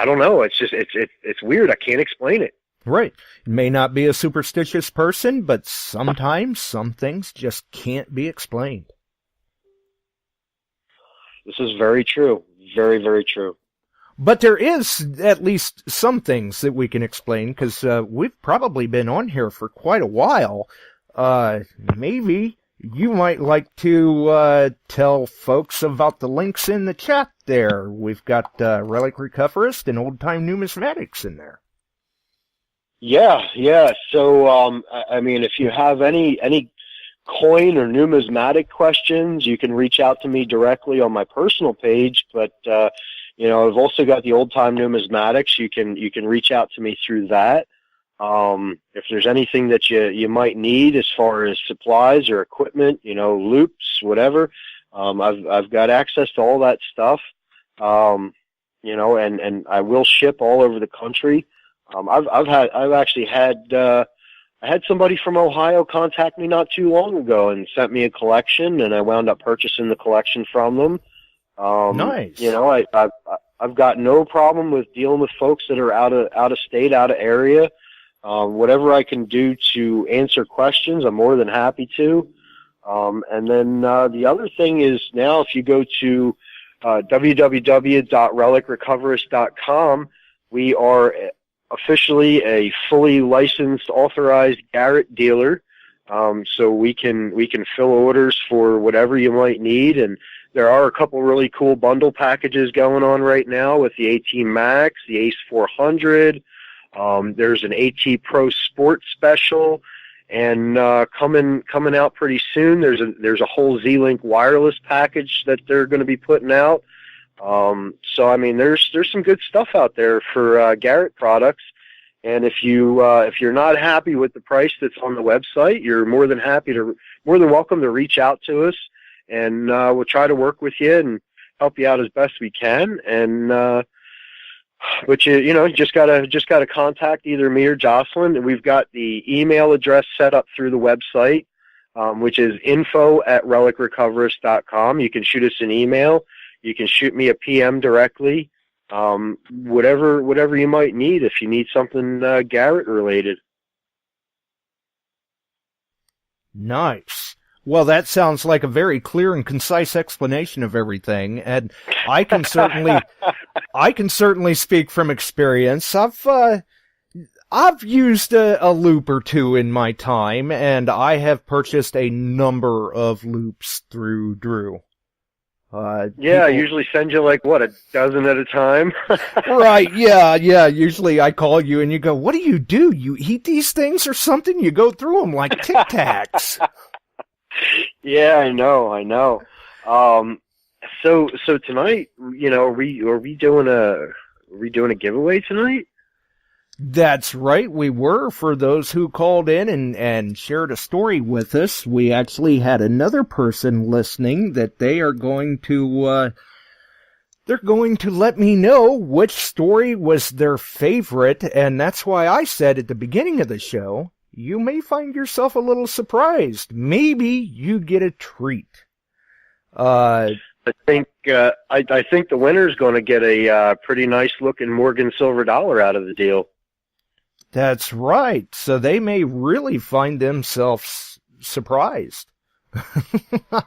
don't know. It's just, it's weird. I can't explain it. Right. You may not be a superstitious person, but sometimes some things just can't be explained. This is very true. Very, very true. But there is at least some things that we can explain, because we've probably been on here for quite a while. Maybe you might like to tell folks about the links in the chat there. We've got Relic Recoverist and Oldetyme Numismatics in there. Yeah. So, I mean, if you have any coin or numismatic questions, you can reach out to me directly on my personal page. But I've also got the Oldetyme Numismatics. You can reach out to me through that. If there's anything that you might need as far as supplies or equipment, loops, whatever, I've got access to all that stuff. And I will ship all over the country. I had somebody from Ohio contact me not too long ago and sent me a collection, and I wound up purchasing the collection from them. Nice. I've got no problem with dealing with folks that are out of state, out of area. Whatever I can do to answer questions, I'm more than happy to. And then the other thing is, now if you go to www.relicrecoverist.com, we are officially a fully licensed, authorized Garrett dealer. So we can fill orders for whatever you might need, and there are a couple really cool bundle packages going on right now with the AT Max, the Ace 400. There's an AT Pro Sport special, and coming out pretty soon. There's a whole Z-Link wireless package that they're going to be putting out. So I mean, there's some good stuff out there for Garrett products. And if you're not happy with the price that's on the website, you're more than welcome to reach out to us, and we'll try to work with you and help you out as best we can. And but you just gotta contact either me or Jocelyn, and we've got the email address set up through the website, which is info@relicrecoverist.com. You can shoot us an email. You can shoot me a PM directly. Whatever you might need, if you need something Garrett related. Nice. Well, that sounds like a very clear and concise explanation of everything, and I can certainly speak from experience. I've used a loop or two in my time, and I have purchased a number of loops through Drew. Yeah, I usually send you like, what, a dozen at a time? Right, yeah. Usually I call you and you go, what do? You eat these things or something? You go through them like Tic Tacs. Yeah, I know. So tonight, are we doing a giveaway tonight? That's right, we were. For those who called in and shared a story with us, we actually had another person listening that they are going to, they're going to let me know which story was their favorite, and that's why I said at the beginning of the show, you may find yourself a little surprised. Maybe you get a treat. I think the winner's going to get a pretty nice looking Morgan silver dollar out of the deal. That's right. So they may really find themselves surprised.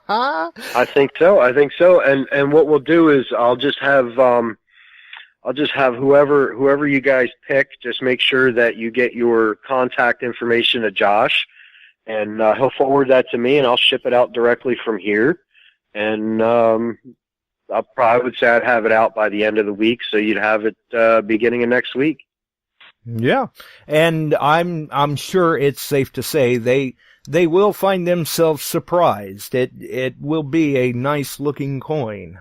I think so. And what we'll do is I'll just have whoever you guys pick, just make sure that you get your contact information to Josh, and he'll forward that to me, and I'll ship it out directly from here. And I would say I'd have it out by the end of the week, so you'd have it beginning of next week. Yeah, and I'm sure it's safe to say they will find themselves surprised. It will be a nice looking coin.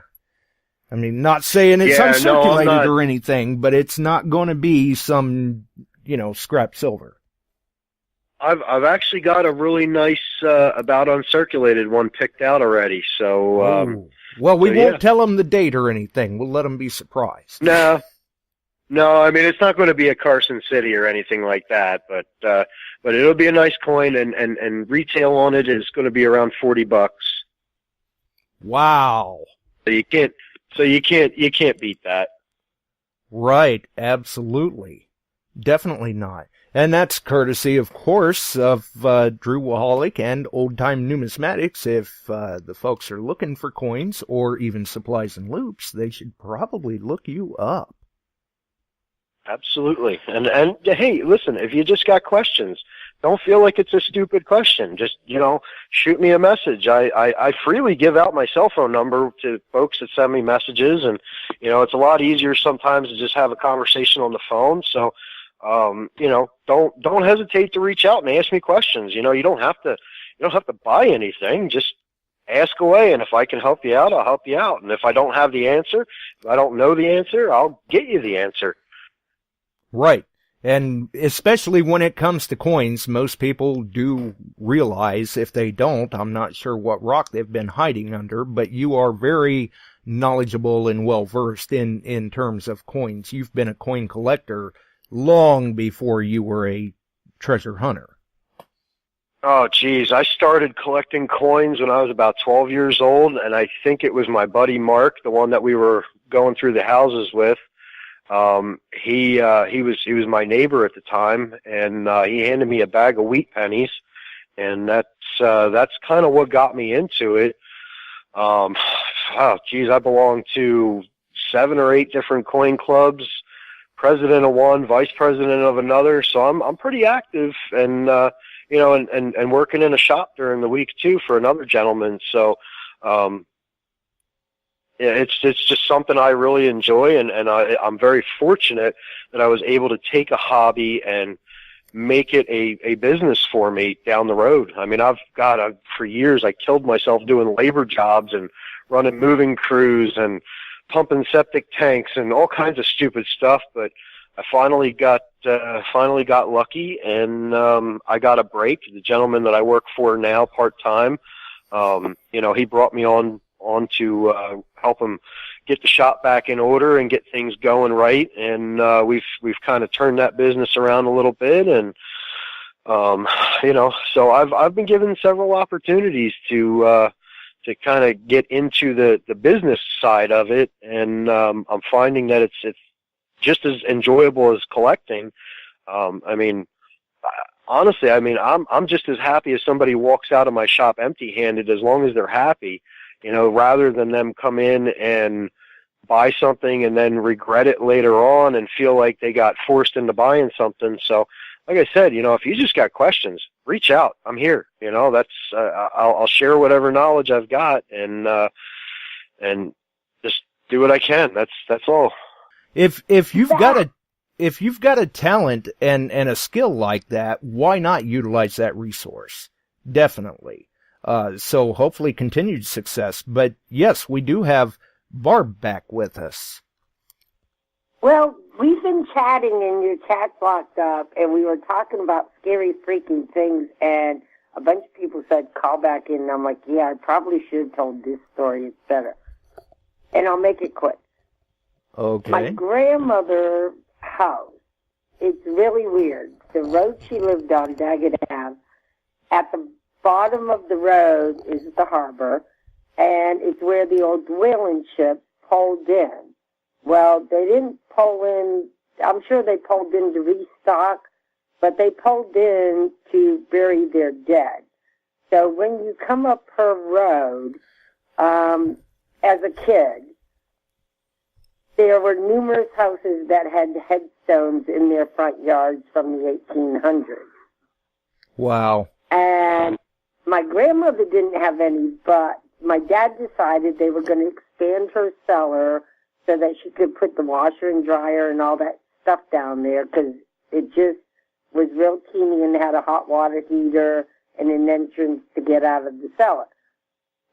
I mean, not saying it's uncirculated or anything, but it's not going to be some, scrap silver. I've actually got a really nice about uncirculated one picked out already. So well, we won't tell them the date or anything. We'll let them be surprised. No, I mean, it's not going to be a Carson City or anything like that, but it'll be a nice coin, and retail on it is going to be around $40. Wow. So you can't beat that. Right, absolutely. Definitely not. And that's courtesy, of course, of Drew Waholic and Oldetyme Numismatics. If the folks are looking for coins or even supplies and loops, they should probably look you up. Absolutely. And hey, listen, if you just got questions, don't feel like it's a stupid question. Just, shoot me a message. I freely give out my cell phone number to folks that send me messages, and, it's a lot easier sometimes to just have a conversation on the phone. So, don't hesitate to reach out and ask me questions. You don't have to buy anything. Just ask away, and if I can help you out, I'll help you out. And if I don't have the answer, if I don't know the answer, I'll get you the answer. Right. And especially when it comes to coins, most people do realize, if they don't, I'm not sure what rock they've been hiding under, but you are very knowledgeable and well-versed in terms of coins. You've been a coin collector long before you were a treasure hunter. Oh, geez. I started collecting coins when I was about 12 years old, and I think it was my buddy Mark, the one that we were going through the houses with. He was my neighbor at the time, and he handed me a bag of wheat pennies, and that's kind of what got me into it. I belong to 7 or 8 different coin clubs, president of one, vice president of another, so I'm pretty active, and and working in a shop during the week too for another gentleman. So it's just something I really enjoy, and I'm very fortunate that I was able to take a hobby and make it a business for me down the road. I mean, for years I killed myself doing labor jobs and running moving crews and pumping septic tanks and all kinds of stupid stuff, but I finally got lucky, and I got a break. The gentleman that I work for now part-time, he brought me on to help him get the shop back in order and get things going right, and we've kind of turned that business around a little bit, and so I've been given several opportunities to kind of get into the business side of it, and I'm finding that it's just as enjoyable as collecting. Honestly, I'm just as happy as somebody walks out of my shop empty-handed, as long as they're happy, rather than them come in and buy something and then regret it later on and feel like they got forced into buying something. So, like I said, if you just got questions, reach out. I'm here. That's I'll share whatever knowledge I've got and just do what I can. That's all. If you've got a talent and a skill like that, why not utilize that resource? Definitely. So hopefully continued success. But yes, we do have Barb back with us. Well, we've been chatting and your chat's locked up, and we were talking about scary, freaking things, and a bunch of people said call back in, and I'm like, yeah, I probably should have told this story. It's better. And I'll make it quick. Okay. My grandmother's house, it's really weird. The road she lived on, Daggett Ave, at the bottom of the road is the harbor, and it's where the old whaling ships pulled in. Well, they didn't pull in, I'm sure they pulled in to restock, but they pulled in to bury their dead. So when you come up her road, as a kid, there were numerous houses that had headstones in their front yards from the 1800s. Wow. And my grandmother didn't have any, but my dad decided they were going to expand her cellar so that she could put the washer and dryer and all that stuff down there, because it just was real teeny and had a hot water heater and an entrance to get out of the cellar.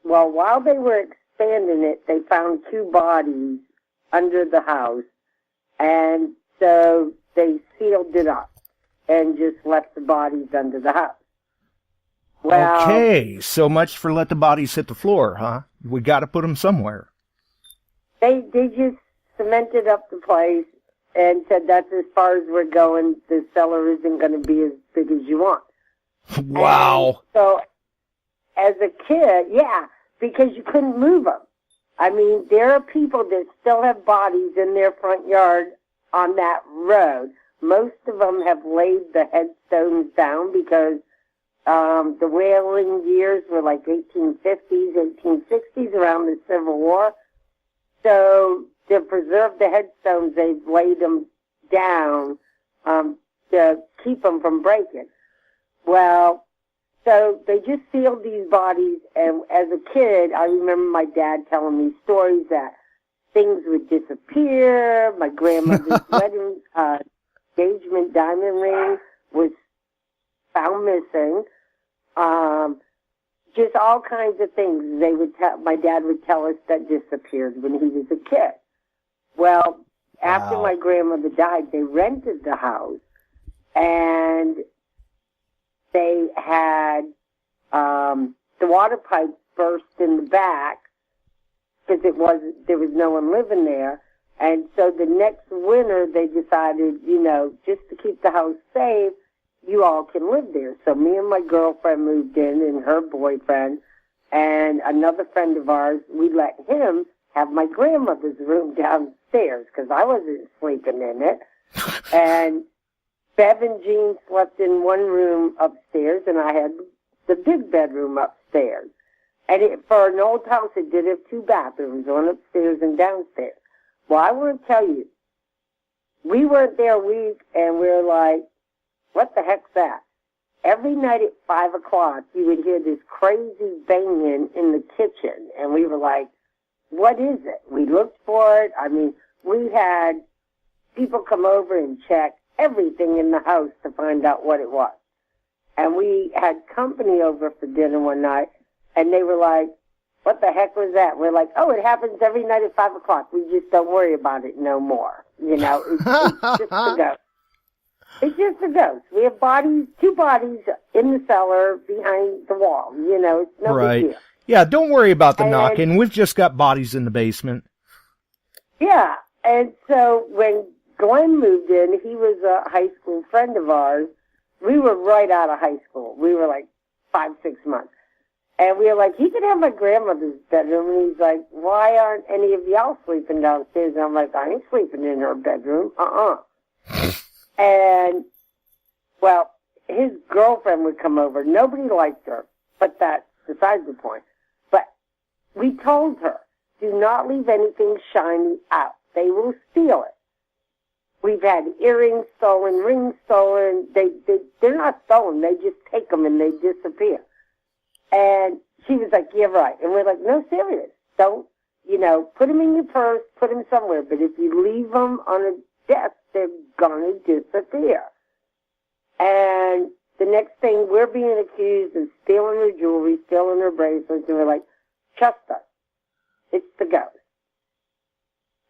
Well, while they were expanding it, they found 2 bodies under the house, and so they sealed it up and just left the bodies under the house. Well, okay, so much for let the bodies hit the floor, huh? We got to put them somewhere. They just cemented up the place and said that's as far as we're going. The cellar isn't going to be as big as you want. Wow. And so as a kid, yeah, because you couldn't move them. I mean, there are people that still have bodies in their front yard on that road. Most of them have laid the headstones down because the whaling years were like 1850s, 1860s, around the Civil War. So to preserve the headstones, they've laid them down to keep them from breaking. Well, so they just sealed these bodies, and as a kid, I remember my dad telling me stories that things would disappear. My grandmother's wedding engagement diamond ring was found missing. Just all kinds of things my dad would tell us that disappeared when he was a kid. Well, after my grandmother died, they rented the house, and they had the water pipes burst in the back because there was no one living there. And so the next winter they decided, just to keep the house safe, you all can live there. So me and my girlfriend moved in, and her boyfriend, and another friend of ours, we let him have my grandmother's room downstairs because I wasn't sleeping in it. And Bev and Jean slept in one room upstairs, and I had the big bedroom upstairs. And for an old house, it did have 2 bathrooms, one upstairs and downstairs. Well, I want to tell you, we weren't there a week, and we were like, what the heck's that? Every night at 5 o'clock, you would hear this crazy banging in the kitchen, and we were like, what is it? We looked for it. I mean, we had people come over and check everything in the house to find out what it was. And we had company over for dinner one night, and they were like, what the heck was that? We're like, oh, it happens every night at 5 o'clock. We just don't worry about it no more. It's just a ghost. It's just a ghost. We have 2 bodies in the cellar behind the wall. It's no big deal. Yeah, don't worry about the knocking. We've just got bodies in the basement. Yeah, and so when Glenn moved in, he was a high school friend of ours. We were right out of high school. We were like 5, 6 months. And we were like, he could have my grandmother's bedroom. And he's like, why aren't any of y'all sleeping downstairs? And I'm like, I ain't sleeping in her bedroom. And, well, his girlfriend would come over. Nobody liked her, but that's besides the point. But we told her. do not leave anything shiny out. They will steal it. We've had earrings stolen, rings stolen. They're not stolen. They just take them and they disappear. And she was like, yeah, right. And we're like, no, serious. Don't, put them in your purse, put them somewhere. But if you leave them on a desk, they're going to disappear. And the next thing, we're being accused of stealing her jewelry, stealing her bracelets. And we're like, trust us. It's the ghost.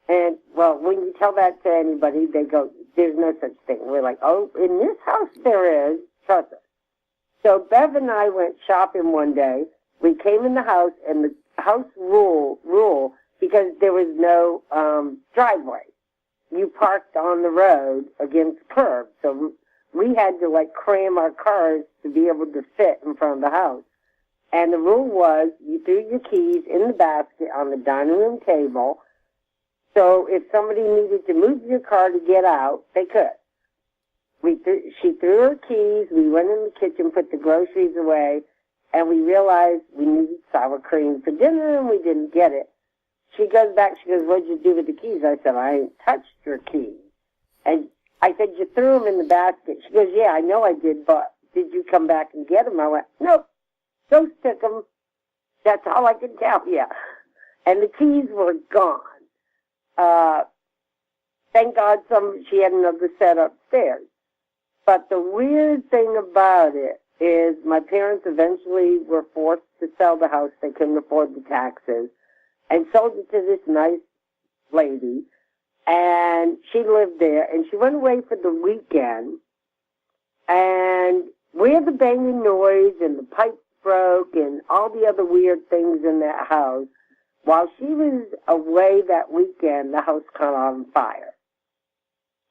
And, well, when you tell that to anybody, they go, there's no such thing. We're like, oh, in this house there is. Trust us. So Bev and I went shopping one day. We came in the house, and the house rule, because there was no driveway. You parked on the road against curb. So we had to, cram our cars to be able to fit in front of the house. And the rule was you threw your keys in the basket on the dining room table. So if somebody needed to move your car to get out, they could. She threw her keys. We went in the kitchen, put the groceries away, and we realized we needed sour cream for dinner, and we didn't get it. She goes back. She goes, what'd you do with the keys? I said, I ain't touched your keys. And I said, you threw them in the basket. She goes, yeah, I know I did, but did you come back and get them? I went, nope. Ghost took them. That's all I can tell you. And the keys were gone. Thank God she had another set upstairs. But the weird thing about it is my parents eventually were forced to sell the house. They couldn't afford the taxes, and sold it to this nice lady. And she lived there, and she went away for the weekend. And we had the banging noise, and the pipes broke, and all the other weird things in that house. While she was away that weekend, the house caught on fire.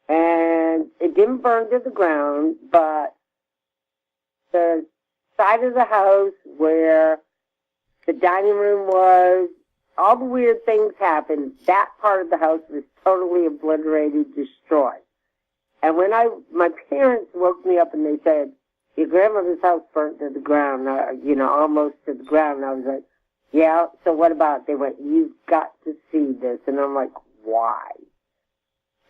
And it didn't burn to the ground, but the side of the house where the dining room was, all the weird things happened. That part of the house was totally obliterated, destroyed. And when my parents woke me up and they said, your grandmother's house burnt to the ground, almost to the ground. And I was like, yeah, so what about it? They went, you've got to see this. And I'm like, why?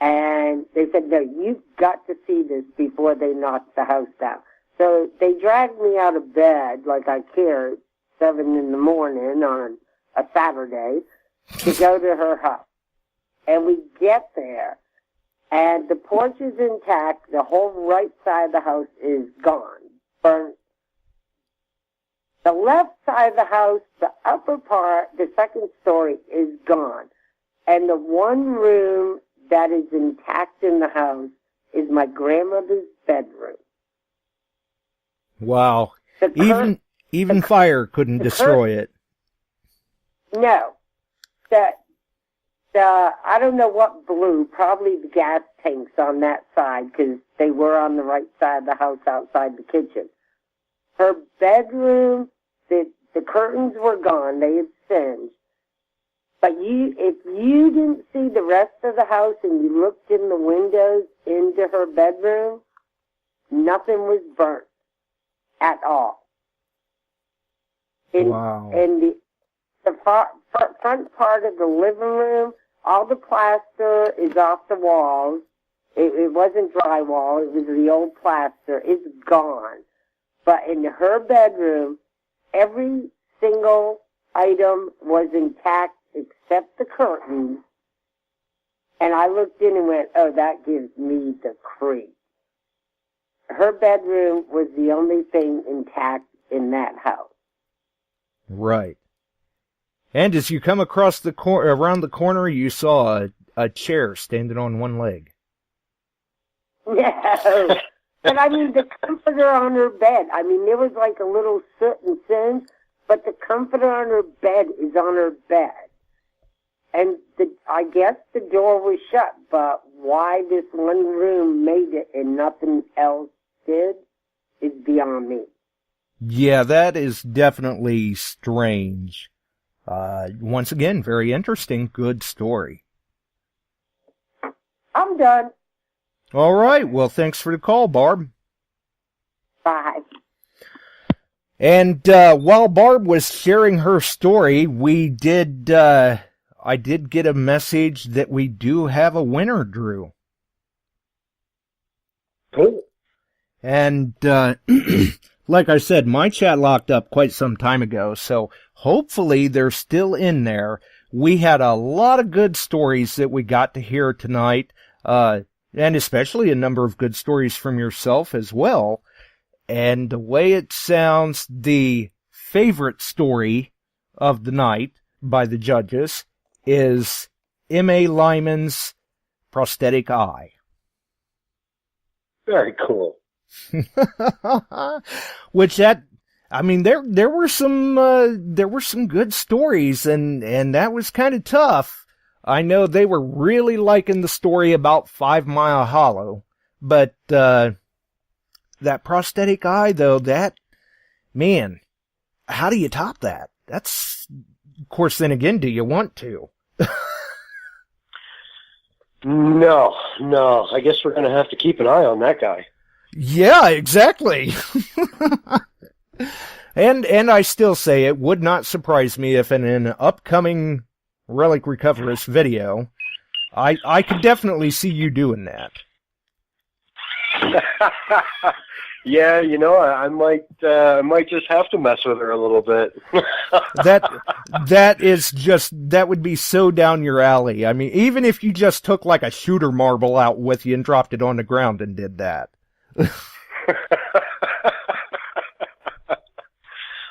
And they said, no, you've got to see this before they knock the house down. So they dragged me out of bed like I cared, 7 in the morning on a Saturday, to go to her house. And we get there, and the porch is intact. The whole right side of the house is gone, burnt. The left side of the house, the upper part, the second story, is gone. And the one room that is intact in the house is my grandmother's bedroom. Wow. Even fire couldn't destroy it. No. I don't know what blew, probably the gas tanks on that side, because they were on the right side of the house outside the kitchen. Her bedroom, the curtains were gone. They had singed. But if you didn't see the rest of the house and you looked in the windows into her bedroom, nothing was burnt at all. Wow. And the front part of the living room, all the plaster is off the walls. It wasn't drywall. It was the old plaster. It's gone. But in her bedroom, every single item was intact except the curtains. And I looked in and went, oh, that gives me the creep. Her bedroom was the only thing intact in that house. Right. And as you come across around the corner, you saw a chair standing on one leg. No. But I mean, the comforter on her bed. I mean, there was like a little soot and singe, but the comforter on her bed is on her bed. And I guess the door was shut, but why this one room made it and nothing else did is beyond me. Yeah, that is definitely strange. Once again, very interesting. Good story. I'm done. All right. Well, thanks for the call, Barb. Bye. And while Barb was sharing her story, we did I did get a message that we do have a winner, Drew. Cool. And like I said, my chat locked up quite some time ago, so hopefully they're still in there. We had a lot of good stories that we got to hear tonight, and especially a number of good stories from yourself as well. And the way it sounds, the favorite story of the night by the judges is M.A. Lyman's prosthetic eye. Very cool. Which there were some good stories, and that was kind of tough. I know they were really liking the story about 5 Mile Hollow, but that prosthetic eye, though, man, how do you top that? That's, of course, then again, do you want to? No. I guess we're going to have to keep an eye on that guy. Yeah, exactly. And I still say it would not surprise me if in an upcoming Relic Recoverist video, I could definitely see you doing that. Yeah, I might just have to mess with her a little bit. that would be so down your alley. I mean, even if you just took like a shooter marble out with you and dropped it on the ground and did that.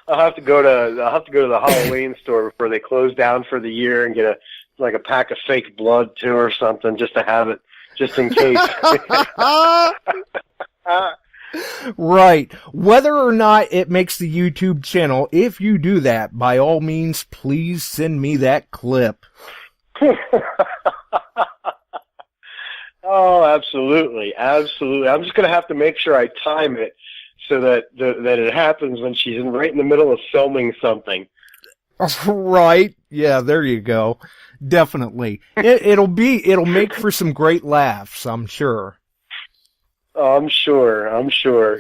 I'll have to go to the Halloween store before they close down for the year and get a pack of fake blood too or something just to have it just in case. Right. Whether or not it makes the YouTube channel, if you do that, by all means, please send me that clip. Oh, absolutely. Absolutely. I'm just going to have to make sure I time it so that it happens when she's right in the middle of filming something. Right. Yeah, there you go. Definitely. It'll make for some great laughs, I'm sure. Oh, I'm sure.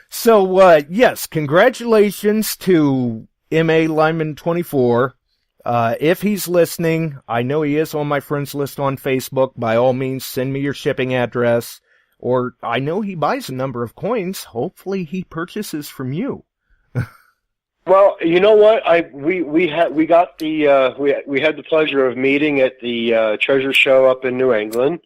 So, yes, congratulations to M.A. Lyman 24. If he's listening, I know he is on my friends list on Facebook. By all means, send me your shipping address. Or I know he buys a number of coins. Hopefully he purchases from you. Well, you know what? We had the pleasure of meeting at the treasure show up in New England,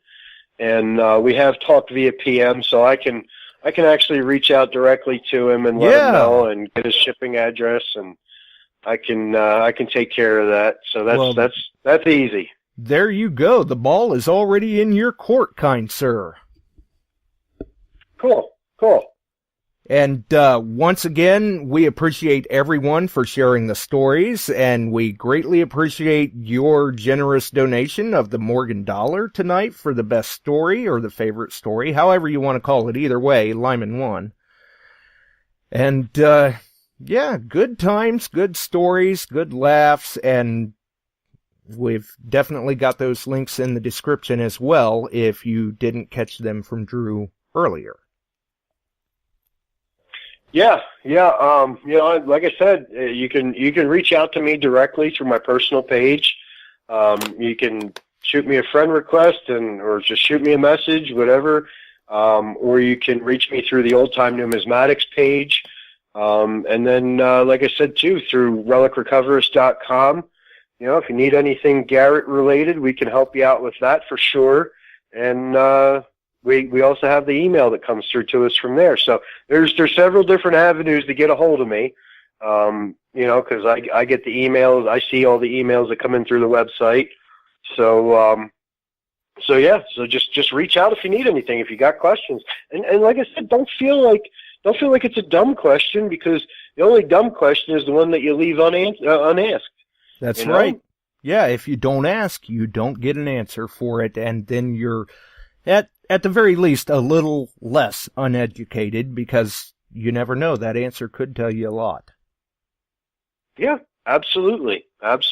and we have talked via PM, so I can actually reach out directly to him and let him know and get his shipping address, and I can take care of that. So that's easy. There you go. The ball is already in your court, kind sir. Cool. And once again, we appreciate everyone for sharing the stories, and we greatly appreciate your generous donation of the Morgan dollar tonight for the best story or the favorite story, however you want to call it. Either way, Lyman won. And yeah, good times, good stories, good laughs, and we've definitely got those links in the description as well if you didn't catch them from Drew earlier. Yeah. Like I said, you can reach out to me directly through my personal page. You can shoot me a friend request or just shoot me a message, whatever. Or you can reach me through the Oldetyme Numismatics page. And then, like I said too, through RelicRecoverist.com. If you need anything Garrett related, we can help you out with that for sure. And, we also have the email that comes through to us from there. So there's several different avenues to get a hold of me. Cause I get the emails, I see all the emails that come in through the website. So just reach out if you need anything, if you got questions. And like I said, don't feel like it's a dumb question, because the only dumb question is the one that you leave unasked. That's right. Yeah. If you don't ask, you don't get an answer for it. And then you're at the very least, a little less uneducated, because you never know. That answer could tell you a lot. Yeah, absolutely. And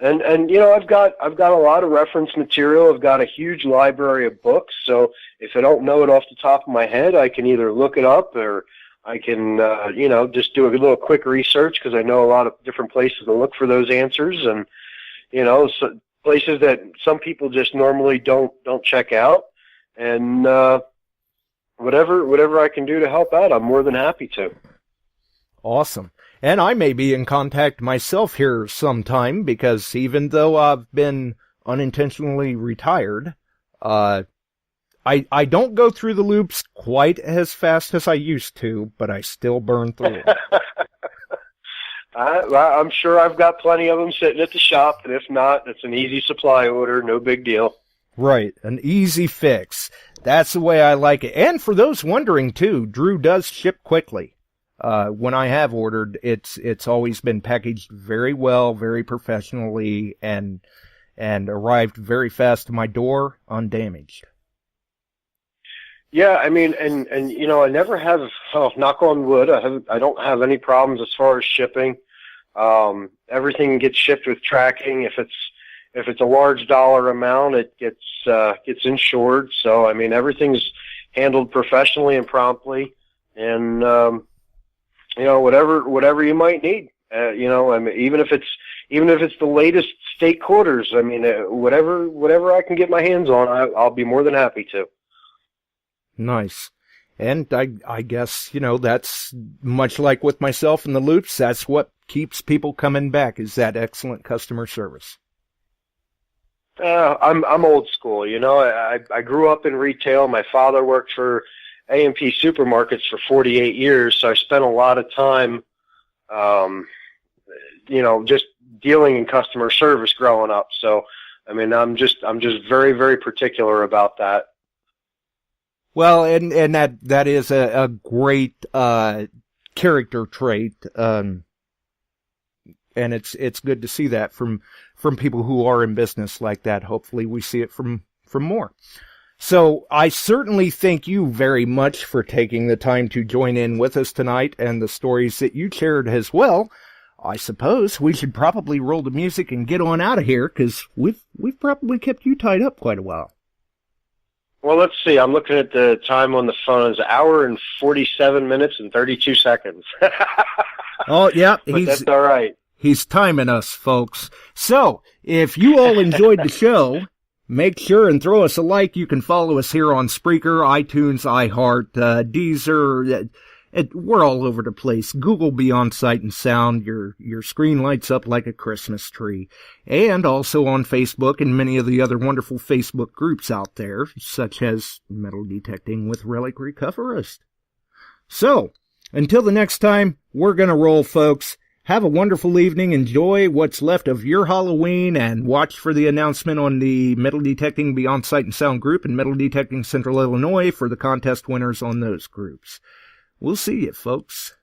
I've got a lot of reference material. I've got a huge library of books. So if I don't know it off the top of my head, I can either look it up, or I can just do a little quick research, because I know a lot of different places to look for those answers. And you know, so places that some people just normally don't check out. And whatever I can do to help out, I'm more than happy to. Awesome. And I may be in contact myself here sometime, because even though I've been unintentionally retired, I don't go through the loops quite as fast as I used to, but I still burn through them. I'm sure I've got plenty of them sitting at the shop, and if not, it's an easy supply order, no big deal. Right, an easy fix. That's the way I like it. And for those wondering, too, Drew does ship quickly. When I have ordered, it's always been packaged very well, very professionally, and arrived very fast to my door, undamaged. Yeah, I mean, and you know, I never have, knock on wood, I don't have any problems as far as shipping. Everything gets shipped with tracking. If it's a large dollar amount, it gets insured. So, I mean, everything's handled professionally and promptly, and you know, whatever you might need. You know, I mean, even if it's the latest state quarters, I mean, whatever I can get my hands on, I'll be more than happy to. Nice. And I guess, you know, that's much like with myself and the loops. That's what keeps people coming back, is that excellent customer service. I'm old school, you know. I grew up in retail. My father worked for A&P Supermarkets for 48 years, so I spent a lot of time, you know, just dealing in customer service growing up. So, I mean, I'm just very, very particular about that. Well, and that is a great character trait, and it's good to see that from people who are in business like that. Hopefully, we see it from more. So I certainly thank you very much for taking the time to join in with us tonight, and the stories that you shared as well. I suppose we should probably roll the music and get on out of here, because we've probably kept you tied up quite a while. Well, let's see. I'm looking at the time on the phone. It's an hour and 47 minutes and 32 seconds. Oh, yeah. But that's all right. He's timing us, folks. So, if you all enjoyed the show, make sure and throw us a like. You can follow us here on Spreaker, iTunes, iHeart, Deezer. We're all over the place. Google Beyond Sight and Sound. Your screen lights up like a Christmas tree. And also on Facebook and many of the other wonderful Facebook groups out there, such as Metal Detecting with RELIC RECOVERIST. So, until the next time, we're gonna roll, folks. Have a wonderful evening. Enjoy what's left of your Halloween, and watch for the announcement on the Metal Detecting Beyond Sight and Sound group and Metal Detecting Central Illinois for the contest winners on those groups. We'll see you, folks.